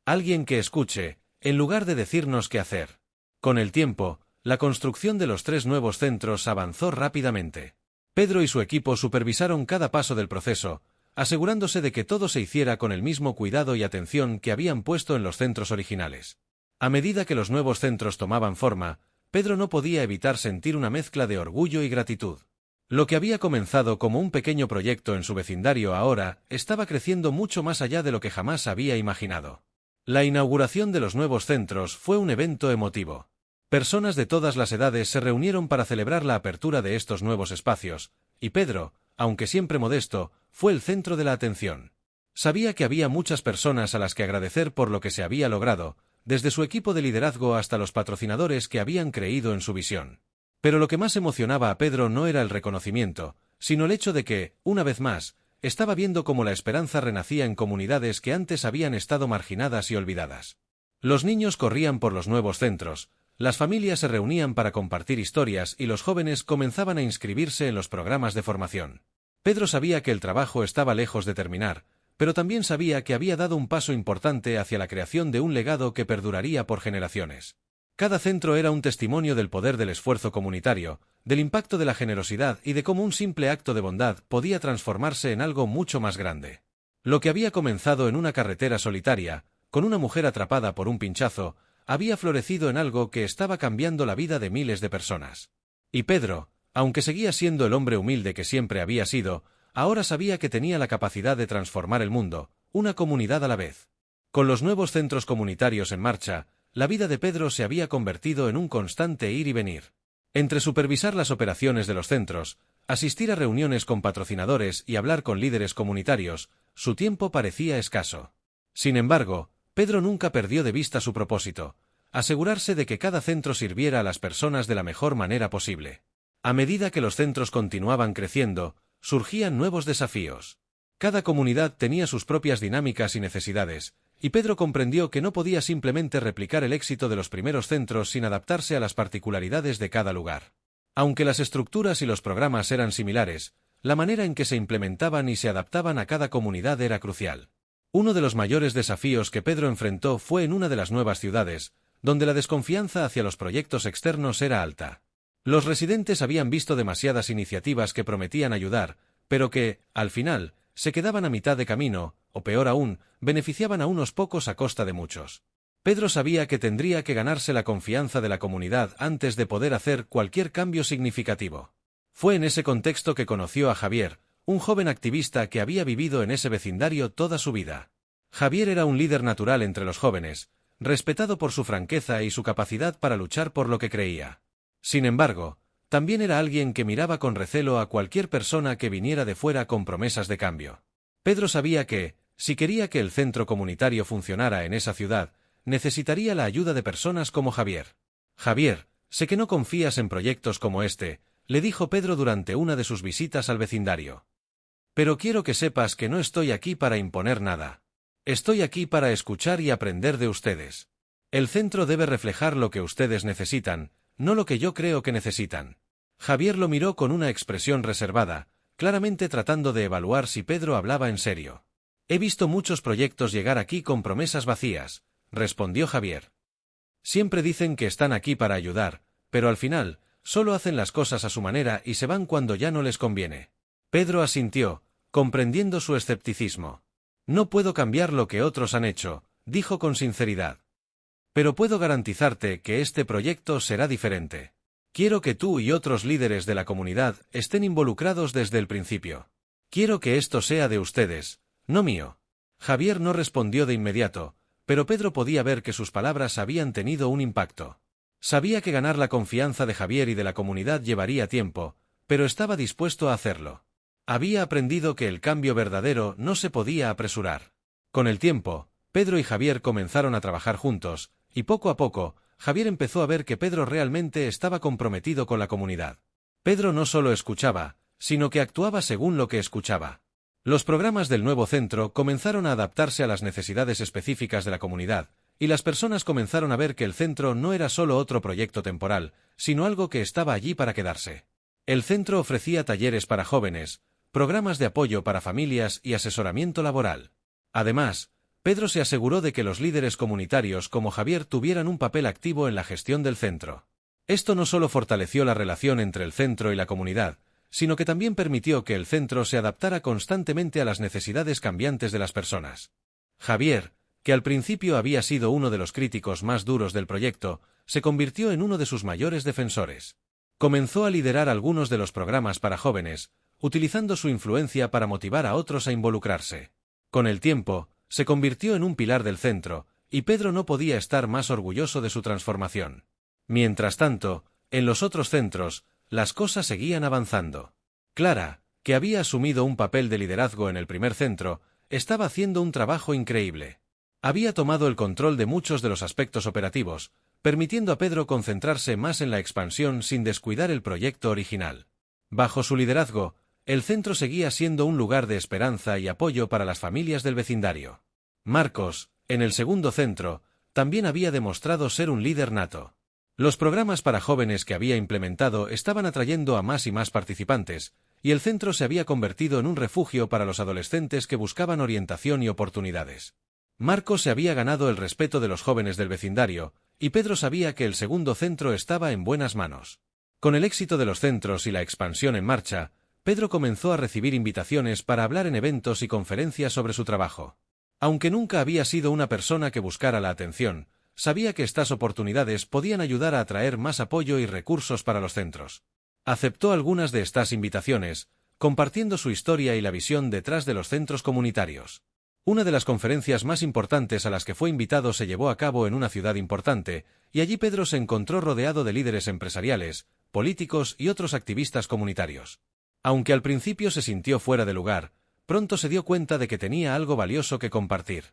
«Alguien que escuche, en lugar de decirnos qué hacer». Con el tiempo, la construcción de los 3 nuevos centros avanzó rápidamente. Pedro y su equipo supervisaron cada paso del proceso, asegurándose de que todo se hiciera con el mismo cuidado y atención que habían puesto en los centros originales. A medida que los nuevos centros tomaban forma, Pedro no podía evitar sentir una mezcla de orgullo y gratitud. Lo que había comenzado como un pequeño proyecto en su vecindario ahora estaba creciendo mucho más allá de lo que jamás había imaginado. La inauguración de los nuevos centros fue un evento emotivo. Personas de todas las edades se reunieron para celebrar la apertura de estos nuevos espacios, y Pedro, aunque siempre modesto, fue el centro de la atención. Sabía que había muchas personas a las que agradecer por lo que se había logrado, desde su equipo de liderazgo hasta los patrocinadores que habían creído en su visión. Pero lo que más emocionaba a Pedro no era el reconocimiento, sino el hecho de que, una vez más, estaba viendo cómo la esperanza renacía en comunidades que antes habían estado marginadas y olvidadas. Los niños corrían por los nuevos centros, las familias se reunían para compartir historias y los jóvenes comenzaban a inscribirse en los programas de formación. Pedro sabía que el trabajo estaba lejos de terminar, pero también sabía que había dado un paso importante hacia la creación de un legado que perduraría por generaciones. Cada centro era un testimonio del poder del esfuerzo comunitario, del impacto de la generosidad y de cómo un simple acto de bondad podía transformarse en algo mucho más grande. Lo que había comenzado en una carretera solitaria, con una mujer atrapada por un pinchazo, había florecido en algo que estaba cambiando la vida de miles de personas. Y Pedro, aunque seguía siendo el hombre humilde que siempre había sido, ahora sabía que tenía la capacidad de transformar el mundo, una comunidad a la vez. Con los nuevos centros comunitarios en marcha, la vida de Pedro se había convertido en un constante ir y venir. Entre supervisar las operaciones de los centros, asistir a reuniones con patrocinadores y hablar con líderes comunitarios, su tiempo parecía escaso. Sin embargo, Pedro nunca perdió de vista su propósito: asegurarse de que cada centro sirviera a las personas de la mejor manera posible. A medida que los centros continuaban creciendo, surgían nuevos desafíos. Cada comunidad tenía sus propias dinámicas y necesidades, y Pedro comprendió que no podía simplemente replicar el éxito de los primeros centros sin adaptarse a las particularidades de cada lugar. Aunque las estructuras y los programas eran similares, la manera en que se implementaban y se adaptaban a cada comunidad era crucial. Uno de los mayores desafíos que Pedro enfrentó fue en una de las nuevas ciudades, donde la desconfianza hacia los proyectos externos era alta. Los residentes habían visto demasiadas iniciativas que prometían ayudar, pero que, al final, se quedaban a mitad de camino, o peor aún, beneficiaban a unos pocos a costa de muchos. Pedro sabía que tendría que ganarse la confianza de la comunidad antes de poder hacer cualquier cambio significativo. Fue en ese contexto que conoció a Javier, un joven activista que había vivido en ese vecindario toda su vida. Javier era un líder natural entre los jóvenes, respetado por su franqueza y su capacidad para luchar por lo que creía. Sin embargo, también era alguien que miraba con recelo a cualquier persona que viniera de fuera con promesas de cambio. Pedro sabía que, si quería que el centro comunitario funcionara en esa ciudad, necesitaría la ayuda de personas como Javier. «Javier, sé que no confías en proyectos como este», le dijo Pedro durante una de sus visitas al vecindario. «Pero quiero que sepas que no estoy aquí para imponer nada. Estoy aquí para escuchar y aprender de ustedes. El centro debe reflejar lo que ustedes necesitan, no lo que yo creo que necesitan». Javier lo miró con una expresión reservada, claramente tratando de evaluar si Pedro hablaba en serio. «He visto muchos proyectos llegar aquí con promesas vacías», respondió Javier. «Siempre dicen que están aquí para ayudar, pero al final, solo hacen las cosas a su manera y se van cuando ya no les conviene». Pedro asintió, comprendiendo su escepticismo. «No puedo cambiar lo que otros han hecho», dijo con sinceridad. «Pero puedo garantizarte que este proyecto será diferente. Quiero que tú y otros líderes de la comunidad estén involucrados desde el principio. Quiero que esto sea de ustedes, no mío. Javier no respondió de inmediato, pero Pedro podía ver que sus palabras habían tenido un impacto. Sabía que ganar la confianza de Javier y de la comunidad llevaría tiempo, pero estaba dispuesto a hacerlo. Había aprendido que el cambio verdadero no se podía apresurar. Con el tiempo, Pedro y Javier comenzaron a trabajar juntos, y poco a poco, Javier empezó a ver que Pedro realmente estaba comprometido con la comunidad. Pedro no solo escuchaba, sino que actuaba según lo que escuchaba. Los programas del nuevo centro comenzaron a adaptarse a las necesidades específicas de la comunidad, y las personas comenzaron a ver que el centro no era solo otro proyecto temporal, sino algo que estaba allí para quedarse. El centro ofrecía talleres para jóvenes, programas de apoyo para familias y asesoramiento laboral. Además, Pedro se aseguró de que los líderes comunitarios como Javier tuvieran un papel activo en la gestión del centro. Esto no solo fortaleció la relación entre el centro y la comunidad, sino que también permitió que el centro se adaptara constantemente a las necesidades cambiantes de las personas. Javier, que al principio había sido uno de los críticos más duros del proyecto, se convirtió en uno de sus mayores defensores. Comenzó a liderar algunos de los programas para jóvenes, utilizando su influencia para motivar a otros a involucrarse. Con el tiempo, se convirtió en un pilar del centro, y Pedro no podía estar más orgulloso de su transformación. Mientras tanto, en los otros centros, las cosas seguían avanzando. Clara, que había asumido un papel de liderazgo en el primer centro, estaba haciendo un trabajo increíble. Había tomado el control de muchos de los aspectos operativos, permitiendo a Pedro concentrarse más en la expansión sin descuidar el proyecto original. Bajo su liderazgo, el centro seguía siendo un lugar de esperanza y apoyo para las familias del vecindario. Marcos, en el segundo centro, también había demostrado ser un líder nato. Los programas para jóvenes que había implementado estaban atrayendo a más y más participantes, y el centro se había convertido en un refugio para los adolescentes que buscaban orientación y oportunidades. Marcos se había ganado el respeto de los jóvenes del vecindario, y Pedro sabía que el segundo centro estaba en buenas manos. Con el éxito de los centros y la expansión en marcha, Pedro comenzó a recibir invitaciones para hablar en eventos y conferencias sobre su trabajo. Aunque nunca había sido una persona que buscara la atención, sabía que estas oportunidades podían ayudar a atraer más apoyo y recursos para los centros. Aceptó algunas de estas invitaciones, compartiendo su historia y la visión detrás de los centros comunitarios. Una de las conferencias más importantes a las que fue invitado se llevó a cabo en una ciudad importante, y allí Pedro se encontró rodeado de líderes empresariales, políticos y otros activistas comunitarios. Aunque al principio se sintió fuera de lugar, pronto se dio cuenta de que tenía algo valioso que compartir.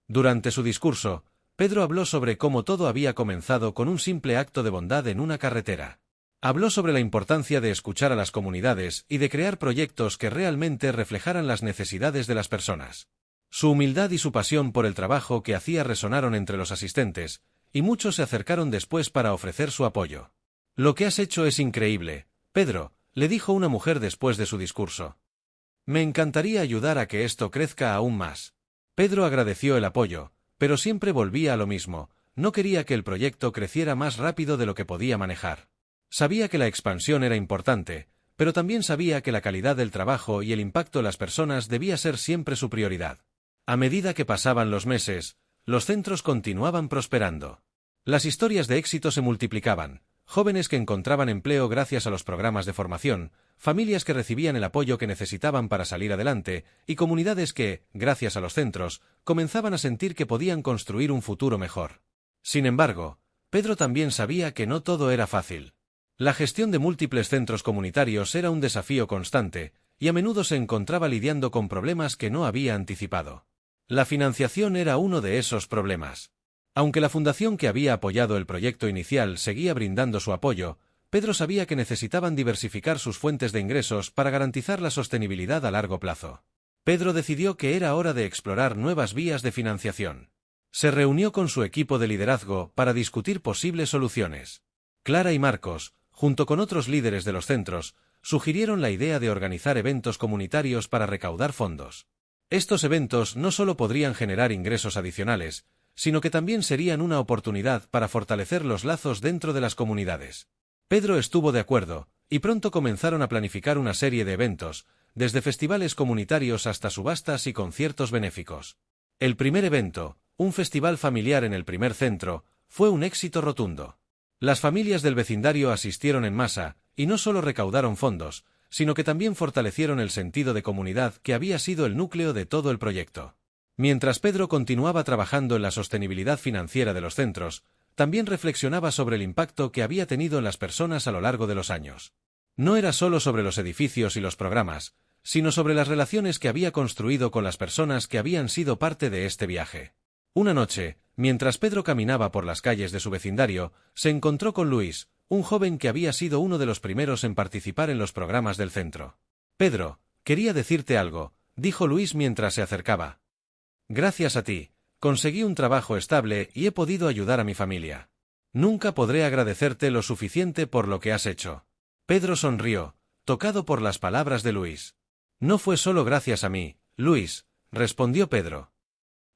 Durante su discurso, Pedro habló sobre cómo todo había comenzado con un simple acto de bondad en una carretera. Habló sobre la importancia de escuchar a las comunidades y de crear proyectos que realmente reflejaran las necesidades de las personas. Su humildad y su pasión por el trabajo que hacía resonaron entre los asistentes, y muchos se acercaron después para ofrecer su apoyo. «Lo que has hecho es increíble, Pedro», le dijo una mujer después de su discurso. «Me encantaría ayudar a que esto crezca aún más». Pedro agradeció el apoyo, pero siempre volvía a lo mismo, no quería que el proyecto creciera más rápido de lo que podía manejar. Sabía que la expansión era importante, pero también sabía que la calidad del trabajo y el impacto en las personas debía ser siempre su prioridad. A medida que pasaban los meses, los centros continuaban prosperando. Las historias de éxito se multiplicaban, jóvenes que encontraban empleo gracias a los programas de formación, familias que recibían el apoyo que necesitaban para salir adelante, y comunidades que, gracias a los centros, comenzaban a sentir que podían construir un futuro mejor. Sin embargo, Pedro también sabía que no todo era fácil. La gestión de múltiples centros comunitarios era un desafío constante, y a menudo se encontraba lidiando con problemas que no había anticipado. La financiación era uno de esos problemas. Aunque la fundación que había apoyado el proyecto inicial seguía brindando su apoyo, Pedro sabía que necesitaban diversificar sus fuentes de ingresos para garantizar la sostenibilidad a largo plazo. Pedro decidió que era hora de explorar nuevas vías de financiación. Se reunió con su equipo de liderazgo para discutir posibles soluciones. Clara y Marcos, junto con otros líderes de los centros, sugirieron la idea de organizar eventos comunitarios para recaudar fondos. Estos eventos no solo podrían generar ingresos adicionales, sino que también serían una oportunidad para fortalecer los lazos dentro de las comunidades. Pedro estuvo de acuerdo, y pronto comenzaron a planificar una serie de eventos, desde festivales comunitarios hasta subastas y conciertos benéficos. El primer evento, un festival familiar en el primer centro, fue un éxito rotundo. Las familias del vecindario asistieron en masa, y no solo recaudaron fondos, sino que también fortalecieron el sentido de comunidad que había sido el núcleo de todo el proyecto. Mientras Pedro continuaba trabajando en la sostenibilidad financiera de los centros, también reflexionaba sobre el impacto que había tenido en las personas a lo largo de los años. No era solo sobre los edificios y los programas, sino sobre las relaciones que había construido con las personas que habían sido parte de este viaje. Una noche, mientras Pedro caminaba por las calles de su vecindario, se encontró con Luis, un joven que había sido uno de los primeros en participar en los programas del centro. «Pedro, quería decirte algo», dijo Luis mientras se acercaba. «Gracias a ti, conseguí un trabajo estable y he podido ayudar a mi familia. Nunca podré agradecerte lo suficiente por lo que has hecho». Pedro sonrió, tocado por las palabras de Luis. «No fue solo gracias a mí, Luis», respondió Pedro.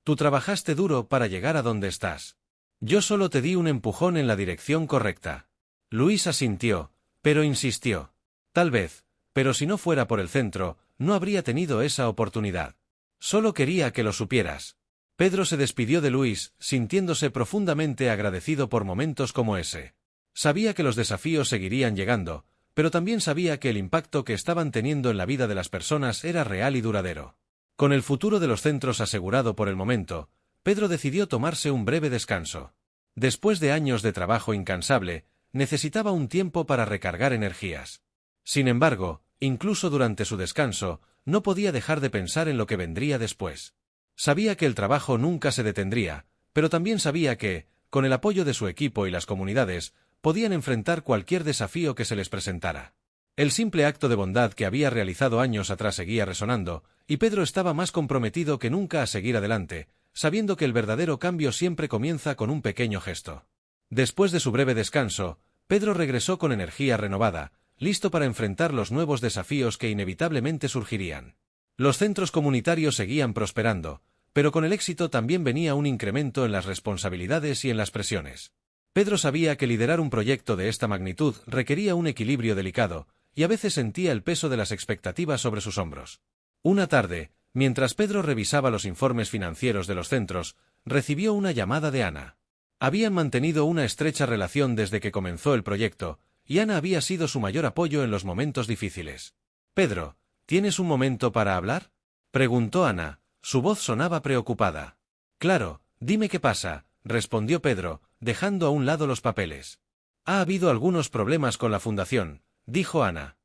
«Tú trabajaste duro para llegar a donde estás. Yo solo te di un empujón en la dirección correcta». Luis asintió, pero insistió. «Tal vez, pero si no fuera por el centro, no habría tenido esa oportunidad. Solo quería que lo supieras». Pedro se despidió de Luis, sintiéndose profundamente agradecido por momentos como ese. Sabía que los desafíos seguirían llegando, pero también sabía que el impacto que estaban teniendo en la vida de las personas era real y duradero. Con el futuro de los centros asegurado por el momento, Pedro decidió tomarse un breve descanso. Después de años de trabajo incansable, necesitaba un tiempo para recargar energías. Sin embargo, incluso durante su descanso, no podía dejar de pensar en lo que vendría después. Sabía que el trabajo nunca se detendría, pero también sabía que, con el apoyo de su equipo y las comunidades, podían enfrentar cualquier desafío que se les presentara. El simple acto de bondad que había realizado años atrás seguía resonando, y Pedro estaba más comprometido que nunca a seguir adelante, sabiendo que el verdadero cambio siempre comienza con un pequeño gesto. Después de su breve descanso, Pedro regresó con energía renovada, listo para enfrentar los nuevos desafíos que inevitablemente surgirían. Los centros comunitarios seguían prosperando, pero con el éxito también venía un incremento en las responsabilidades y en las presiones. Pedro sabía que liderar un proyecto de esta magnitud requería un equilibrio delicado, y a veces sentía el peso de las expectativas sobre sus hombros. Una tarde, mientras Pedro revisaba los informes financieros de los centros, recibió una llamada de Ana. Habían mantenido una estrecha relación desde que comenzó el proyecto, y Ana había sido su mayor apoyo en los momentos difíciles. «Pedro, ¿tienes un momento para hablar?», preguntó Ana. Su voz sonaba preocupada. «Claro, dime qué pasa», respondió Pedro, dejando a un lado los papeles. «Ha habido algunos problemas con la fundación», dijo Ana.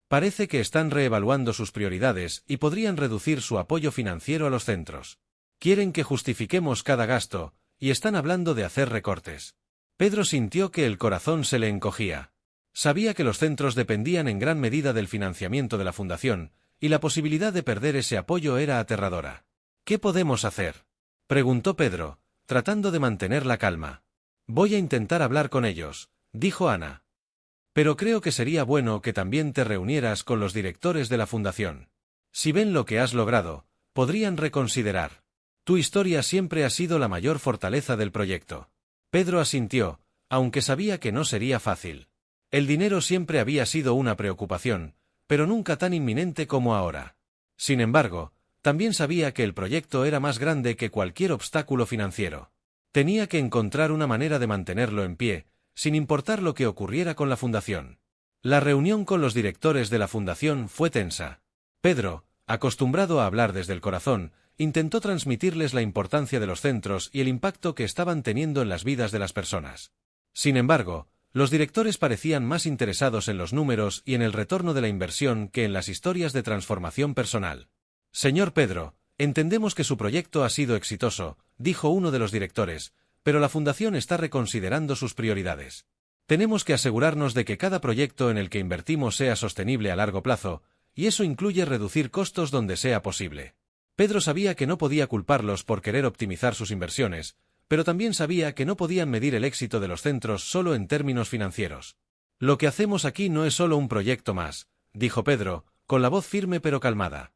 «Parece que están reevaluando sus prioridades y podrían reducir su apoyo financiero a los centros. Quieren que justifiquemos cada gasto, y están hablando de hacer recortes». Pedro sintió que el corazón se le encogía. Sabía que los centros dependían en gran medida del financiamiento de la fundación, y la posibilidad de perder ese apoyo era aterradora. «¿Qué podemos hacer?», preguntó Pedro, tratando de mantener la calma. «Voy a intentar hablar con ellos», dijo Ana. «Pero creo que sería bueno que también te reunieras con los directores de la fundación. Si ven lo que has logrado, podrían reconsiderar. Tu historia siempre ha sido la mayor fortaleza del proyecto». Pedro asintió, aunque sabía que no sería fácil. El dinero siempre había sido una preocupación, pero nunca tan inminente como ahora. Sin embargo, también sabía que el proyecto era más grande que cualquier obstáculo financiero. Tenía que encontrar una manera de mantenerlo en pie, sin importar lo que ocurriera con la fundación. La reunión con los directores de la fundación fue tensa. Pedro, acostumbrado a hablar desde el corazón, intentó transmitirles la importancia de los centros y el impacto que estaban teniendo en las vidas de las personas. Sin embargo, los directores parecían más interesados en los números y en el retorno de la inversión que en las historias de transformación personal. «Señor Pedro, entendemos que su proyecto ha sido exitoso», dijo uno de los directores, «pero la fundación está reconsiderando sus prioridades. Tenemos que asegurarnos de que cada proyecto en el que invertimos sea sostenible a largo plazo, y eso incluye reducir costos donde sea posible». Pedro sabía que no podía culparlos por querer optimizar sus inversiones, pero también sabía que no podían medir el éxito de los centros solo en términos financieros. «Lo que hacemos aquí no es solo un proyecto más», dijo Pedro, con la voz firme pero calmada.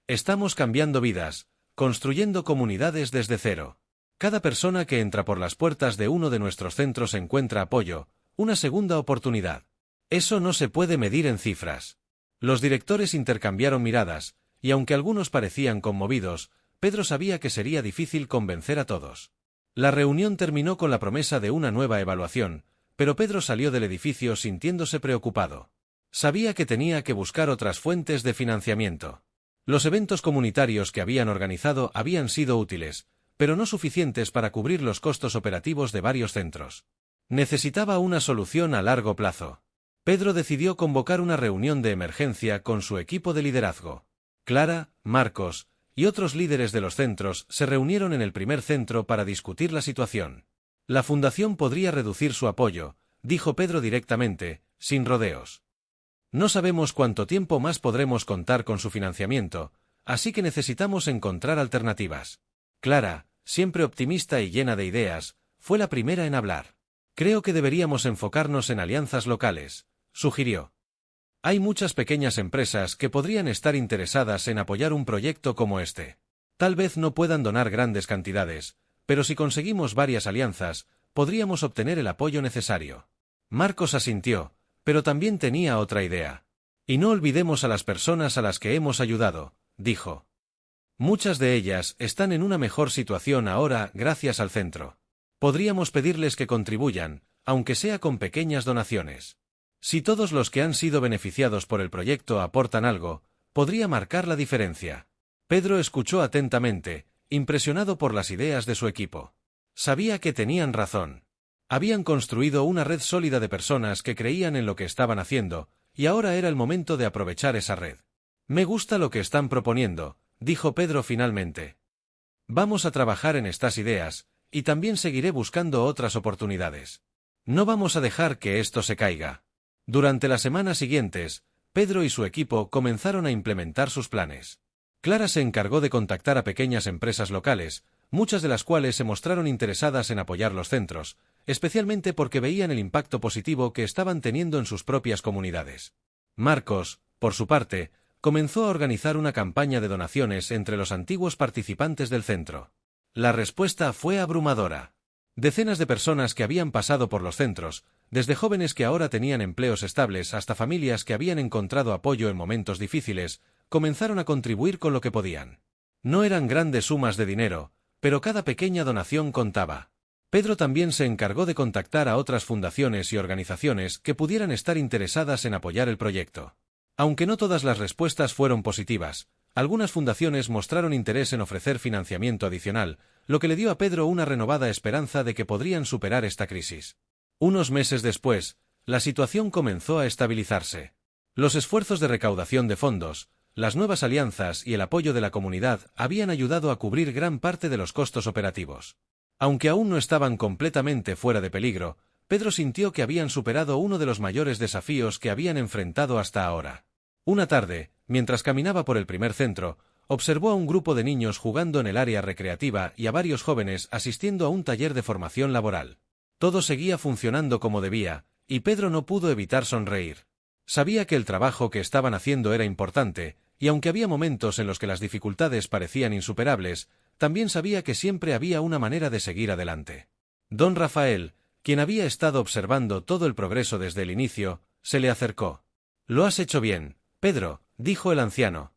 «Estamos cambiando vidas, construyendo comunidades desde cero. Cada persona que entra por las puertas de uno de nuestros centros encuentra apoyo, una segunda oportunidad. Eso no se puede medir en cifras». Los directores intercambiaron miradas, y aunque algunos parecían conmovidos, Pedro sabía que sería difícil convencer a todos. La reunión terminó con la promesa de una nueva evaluación, pero Pedro salió del edificio sintiéndose preocupado. Sabía que tenía que buscar otras fuentes de financiamiento. Los eventos comunitarios que habían organizado habían sido útiles, pero no suficientes para cubrir los costos operativos de varios centros. Necesitaba una solución a largo plazo. Pedro decidió convocar una reunión de emergencia con su equipo de liderazgo. Clara, Marcos y otros líderes de los centros se reunieron en el primer centro para discutir la situación. La fundación podría reducir su apoyo, dijo Pedro directamente, sin rodeos. No sabemos cuánto tiempo más podremos contar con su financiamiento, así que necesitamos encontrar alternativas. Clara, siempre optimista y llena de ideas, fue la primera en hablar. Creo que deberíamos enfocarnos en alianzas locales, sugirió. Hay muchas pequeñas empresas que podrían estar interesadas en apoyar un proyecto como este. Tal vez no puedan donar grandes cantidades, pero si conseguimos varias alianzas, podríamos obtener el apoyo necesario. Marcos asintió, pero también tenía otra idea. Y no olvidemos a las personas a las que hemos ayudado, dijo. Muchas de ellas están en una mejor situación ahora gracias al centro. Podríamos pedirles que contribuyan, aunque sea con pequeñas donaciones. Si todos los que han sido beneficiados por el proyecto aportan algo, podría marcar la diferencia. Pedro escuchó atentamente, impresionado por las ideas de su equipo. Sabía que tenían razón. Habían construido una red sólida de personas que creían en lo que estaban haciendo, y ahora era el momento de aprovechar esa red. Me gusta lo que están proponiendo, dijo Pedro finalmente. Vamos a trabajar en estas ideas, y también seguiré buscando otras oportunidades. No vamos a dejar que esto se caiga. Durante las semanas siguientes, Pedro y su equipo comenzaron a implementar sus planes. Clara se encargó de contactar a pequeñas empresas locales, muchas de las cuales se mostraron interesadas en apoyar los centros, especialmente porque veían el impacto positivo que estaban teniendo en sus propias comunidades. Marcos, por su parte, comenzó a organizar una campaña de donaciones entre los antiguos participantes del centro. La respuesta fue abrumadora. Decenas de personas que habían pasado por los centros, desde jóvenes que ahora tenían empleos estables hasta familias que habían encontrado apoyo en momentos difíciles, comenzaron a contribuir con lo que podían. No eran grandes sumas de dinero, pero cada pequeña donación contaba. Pedro también se encargó de contactar a otras fundaciones y organizaciones que pudieran estar interesadas en apoyar el proyecto. Aunque no todas las respuestas fueron positivas, algunas fundaciones mostraron interés en ofrecer financiamiento adicional, lo que le dio a Pedro una renovada esperanza de que podrían superar esta crisis. Unos meses después, la situación comenzó a estabilizarse. Los esfuerzos de recaudación de fondos, las nuevas alianzas y el apoyo de la comunidad habían ayudado a cubrir gran parte de los costos operativos. Aunque aún no estaban completamente fuera de peligro, Pedro sintió que habían superado uno de los mayores desafíos que habían enfrentado hasta ahora. Una tarde, mientras caminaba por el primer centro, observó a un grupo de niños jugando en el área recreativa y a varios jóvenes asistiendo a un taller de formación laboral. Todo seguía funcionando como debía, y Pedro no pudo evitar sonreír. Sabía que el trabajo que estaban haciendo era importante, y aunque había momentos en los que las dificultades parecían insuperables, también sabía que siempre había una manera de seguir adelante. Don Rafael, quien había estado observando todo el progreso desde el inicio, se le acercó. «Lo has hecho bien, Pedro», dijo el anciano.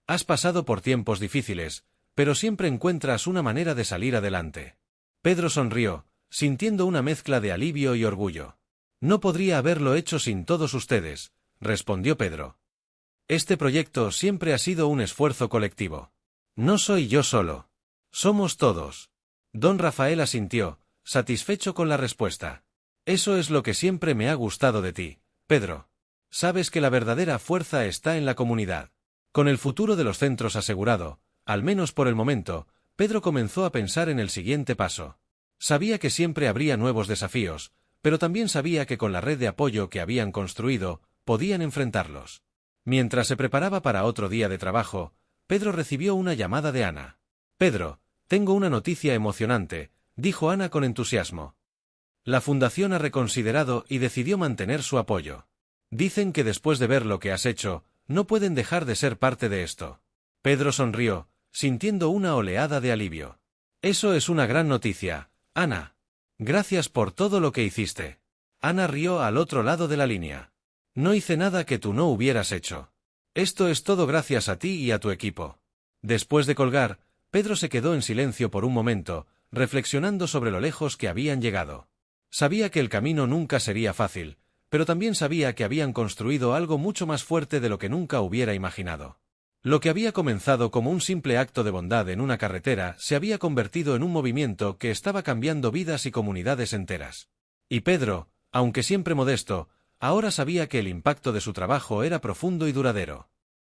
«Has pasado por tiempos difíciles, pero siempre encuentras una manera de salir adelante». Pedro sonrió, sintiendo una mezcla de alivio y orgullo. «No podría haberlo hecho sin todos ustedes», respondió Pedro. «Este proyecto siempre ha sido un esfuerzo colectivo. No soy yo solo. Somos todos». Don Rafael asintió, satisfecho con la respuesta. «Eso es lo que siempre me ha gustado de ti, Pedro. Sabes que la verdadera fuerza está en la comunidad». Con el futuro de los centros asegurado, al menos por el momento, Pedro comenzó a pensar en el siguiente paso. Sabía que siempre habría nuevos desafíos, pero también sabía que con la red de apoyo que habían construido, podían enfrentarlos. Mientras se preparaba para otro día de trabajo, Pedro recibió una llamada de Ana. «Pedro, tengo una noticia emocionante», dijo Ana con entusiasmo. «La fundación ha reconsiderado y decidió mantener su apoyo. Dicen que después de ver lo que has hecho, no pueden dejar de ser parte de esto». Pedro sonrió, sintiendo una oleada de alivio. «Eso es una gran noticia, Ana. Gracias por todo lo que hiciste». Ana rió al otro lado de la línea. «No hice nada que tú no hubieras hecho. Esto es todo gracias a ti y a tu equipo». Después de colgar, Pedro se quedó en silencio por un momento, reflexionando sobre lo lejos que habían llegado. Sabía que el camino nunca sería fácil, pero también sabía que habían construido algo mucho más fuerte de lo que nunca hubiera imaginado. Lo que había comenzado como un simple acto de bondad en una carretera se había convertido en un movimiento que estaba cambiando vidas y comunidades enteras. Y Pedro, aunque siempre modesto, ahora sabía que el impacto de su trabajo era profundo y duradero.